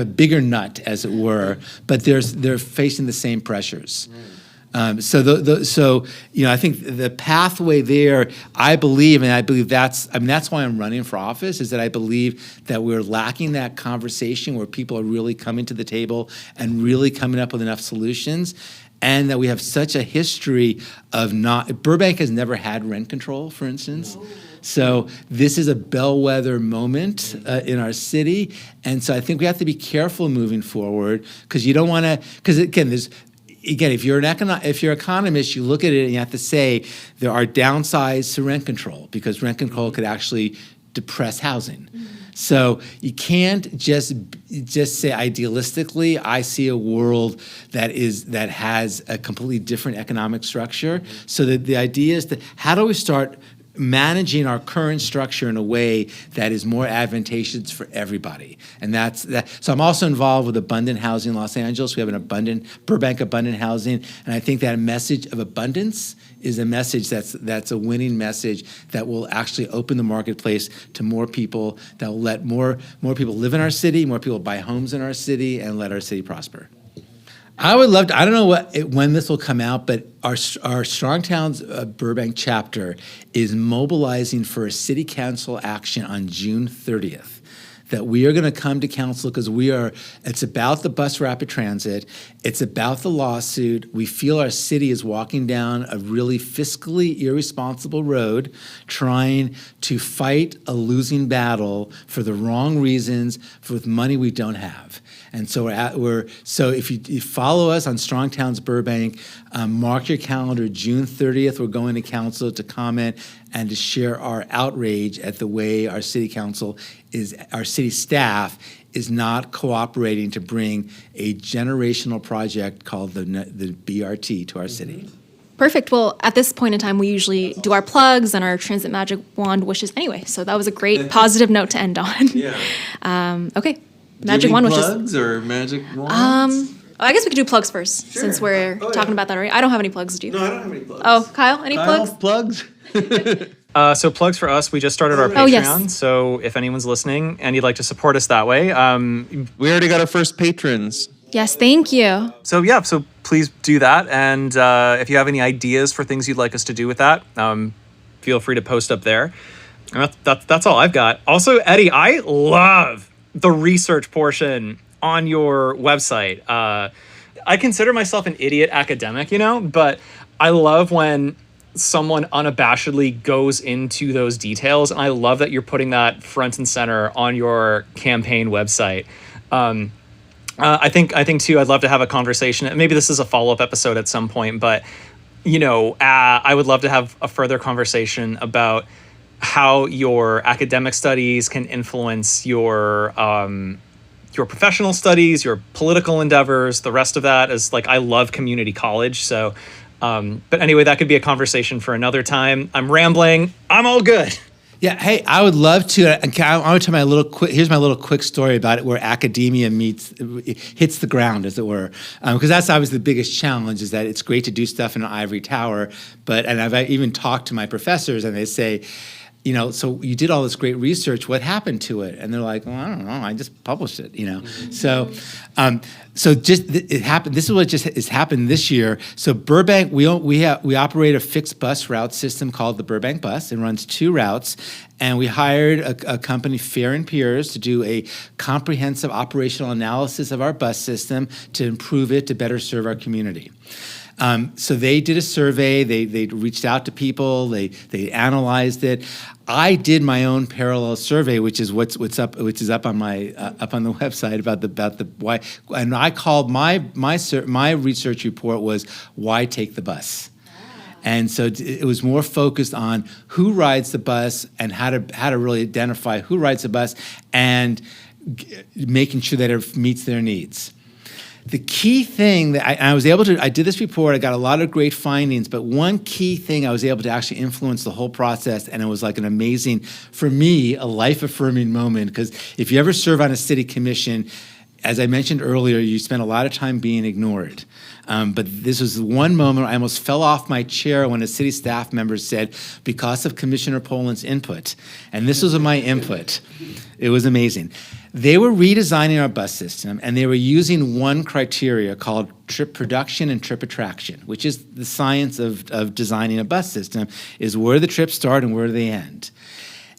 bigger nut, as it were, but they're facing the same pressures. I think the pathway there, I believe that's why I'm running for office, is that I believe that we're lacking that conversation where people are really coming to the table and really coming up with enough solutions, and that we have such a history of Burbank has never had rent control, for instance. No. So this is a bellwether moment in our city, and so I think we have to be careful moving forward, because you don't want to, because again, if you're an economist, you look at it and you have to say there are downsides to rent control, because rent control could actually depress housing. Mm-hmm. So you can't just say idealistically, I see a world that has a completely different economic structure. Mm-hmm. So that the idea is that how do we start managing our current structure in a way that is more advantageous for everybody. And that's that. So I'm also involved with Abundant Housing Los Angeles. We have Burbank Abundant Housing, and I think that message of abundance is a message that's a winning message that will actually open the marketplace to more people, that will let more people live in our city, more people buy homes in our city, and let our city prosper. I would love to, I don't know when this will come out, but our Strong Towns Burbank chapter is mobilizing for a city council action on June 30th. that we are going to come to council because it's about the bus rapid transit. It's about the lawsuit. We feel our city is walking down a really fiscally irresponsible road, trying to fight a losing battle for the wrong reasons with money we don't have. And so so if you follow us on Strong Towns Burbank, mark your calendar, June 30th, we're going to council to comment and to share our outrage at the way our city staff is not cooperating to bring a generational project called the BRT to our city. Perfect. Well, at this point in time, we usually do our plugs and our transit magic wand wishes anyway. So that was a great positive note to end on. Yeah. Okay. Magic wand wishes. Plugs or magic wands? I guess we could do plugs first, since we're talking about that already. I don't have any plugs, do you? No, I don't have any plugs. Oh, Kyle, any plugs? Plugs? So plugs for us, we just started our Patreon. Oh, yes. So if anyone's listening and you'd like to support us that way, We already got our first patrons. Yes, thank you. so please do that. And if you have any ideas for things you'd like us to do with that, feel free to post up there. And that's all I've got. Also, Eddie, I love the research portion on your website. I consider myself an idiot academic, but I love when someone unabashedly goes into those details, and I love that you're putting that front and center on your campaign website. I think too, I'd love to have a conversation, and maybe this is a follow-up episode at some point, but I would love to have a further conversation about how your academic studies can influence your professional studies, your political endeavors. The rest of that is I love community college. So, but anyway, that could be a conversation for another time. I'm rambling. I'm all good. Yeah, hey, I would love to. I want to tell here's my little quick story about it, where academia hits the ground, as it were, because that's always the biggest challenge. Is that it's great to do stuff in an ivory tower, and I've even talked to my professors, and they say, so you did all this great research. What happened to it? And they're like, well, I don't know. I just published it. So it happened. This is what just has happened this year. So Burbank, we operate a fixed bus route system called the Burbank Bus. It runs 2 routes, and we hired a company, Fair & Peers, to do a comprehensive operational analysis of our bus system to improve it to better serve our community. So they did a survey. They reached out to people. They analyzed it. I did my own parallel survey, which is up on my up on the website about the why. And I called my research report was why take the bus. And so it was more focused on who rides the bus and how to really identify who rides the bus and making sure that it meets their needs. The key thing that I did this report, I got a lot of great findings, but one key thing I was able to actually influence the whole process, and it was an amazing, for me, a life-affirming moment, because if you ever serve on a city commission, as I mentioned earlier, you spend a lot of time being ignored. But this was one moment I almost fell off my chair when a city staff member said, because of Commissioner Polon's input, and this was my input. It was amazing. They were redesigning our bus system, and they were using one criteria called trip production and trip attraction, which is the science of designing a bus system, is where the trips start and where they end.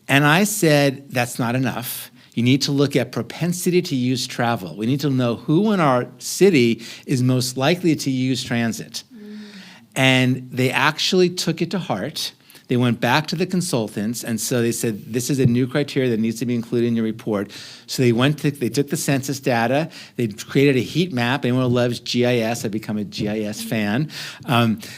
And I said, that's not enough. You need to look at propensity to use travel. We need to know who in our city is most likely to use transit. And they actually took it to heart. They went back to the consultants, and so they said, this is a new criteria that needs to be included in your report. So they took the census data, they created a heat map. Anyone who loves GIS, I've become a GIS fan.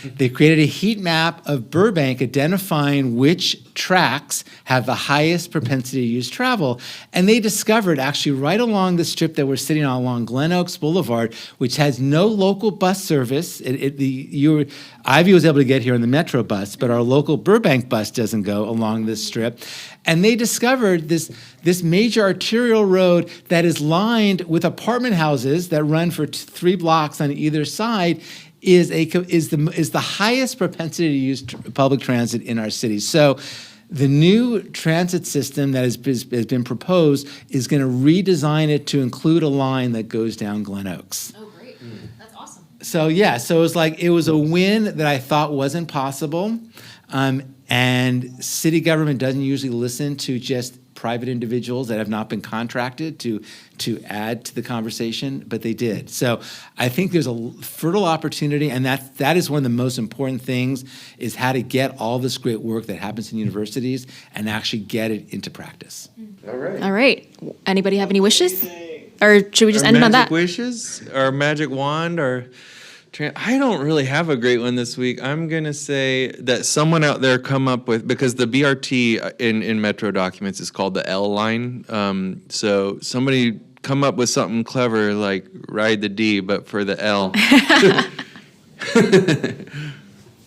They created a heat map of Burbank identifying which tracks have the highest propensity to use travel. And they discovered actually right along the strip that we're sitting on along Glen Oaks Boulevard, which has no local bus service. Ivy was able to get here on the Metro bus, but our local Burbank bus doesn't go along this strip. And they discovered this major arterial road that is lined with apartment houses that run for 3 blocks on either side is the highest propensity to use public transit in our city. So the new transit system that has been proposed is going to redesign it to include a line that goes down Glen Oaks. Oh, great. That's awesome. So yeah, so it was a win that I thought wasn't possible. And city government doesn't usually listen to just private individuals that have not been contracted to add to the conversation, but they did. So I think there's a fertile opportunity, and that is one of the most important things, is how to get all this great work that happens in universities and actually get it into practice. All right. All right. Anybody have any wishes? Or should we just end it on that? Magic wishes or magic wand or I don't really have a great one this week. I'm going to say that someone out there come up with, because the BRT in Metro documents is called the L line. So somebody come up with something clever like ride the D, but for the L.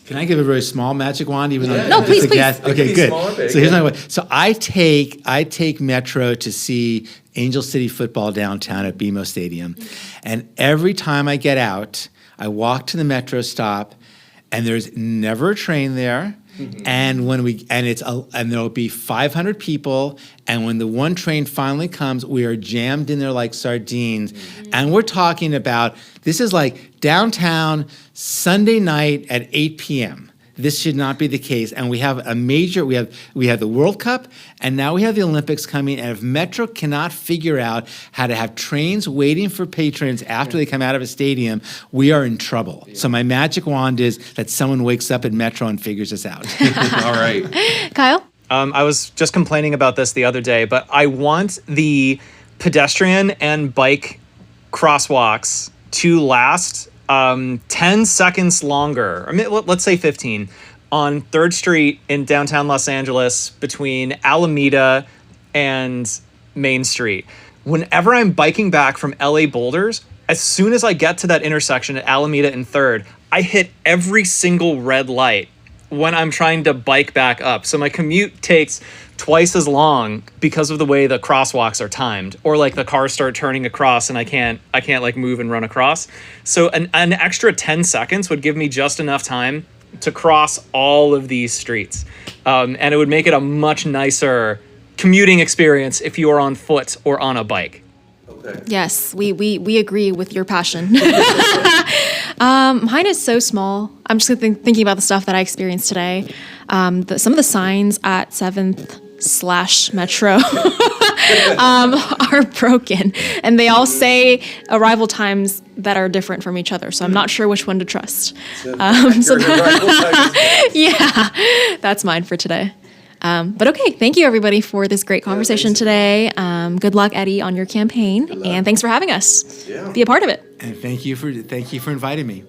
Can I give a very small magic wand, even though No, please, it's a please. guess? It could Okay, be good. small or big, So here's yeah. my way. So I take Metro to see Angel City football downtown at BMO Stadium, and every time I get out, I walk to the Metro stop, and there's never a train there. And and there'll be 500 people, and when the one train finally comes, we are jammed in there like sardines. And we're talking about, this is like downtown Sunday night at 8 p.m. This should not be the case. And we have we have the World Cup, and now we have the Olympics coming. And if Metro cannot figure out how to have trains waiting for patrons after they come out of a stadium, we are in trouble. So my magic wand is that someone wakes up at Metro and figures this out. All right. Kyle? I was just complaining about this the other day, but I want the pedestrian and bike crosswalks to last 10 seconds longer. I mean, let's say 15 on 3rd Street in downtown Los Angeles between Alameda and Main Street. Whenever I'm biking back from LA Boulders, as soon as I get to that intersection at Alameda and 3rd, I hit every single red light when I'm trying to bike back up. So my commute takes twice as long because of the way the crosswalks are timed, or like the cars start turning across and I can't like move and run across. So an extra 10 seconds would give me just enough time to cross all of these streets. And it would make it a much nicer commuting experience if you are on foot or on a bike. Yes, we agree with your passion. Mine is so small. I'm just thinking about the stuff that I experienced today. Some of the signs at 7th/Metro are broken, and they all say arrival times that are different from each other. So I'm not sure which one to trust. Yeah, that's mine for today. But okay, thank you everybody for this great conversation today. Good luck, Eddy, on your campaign, and thanks for having us. Be a part of it. And thank you for inviting me.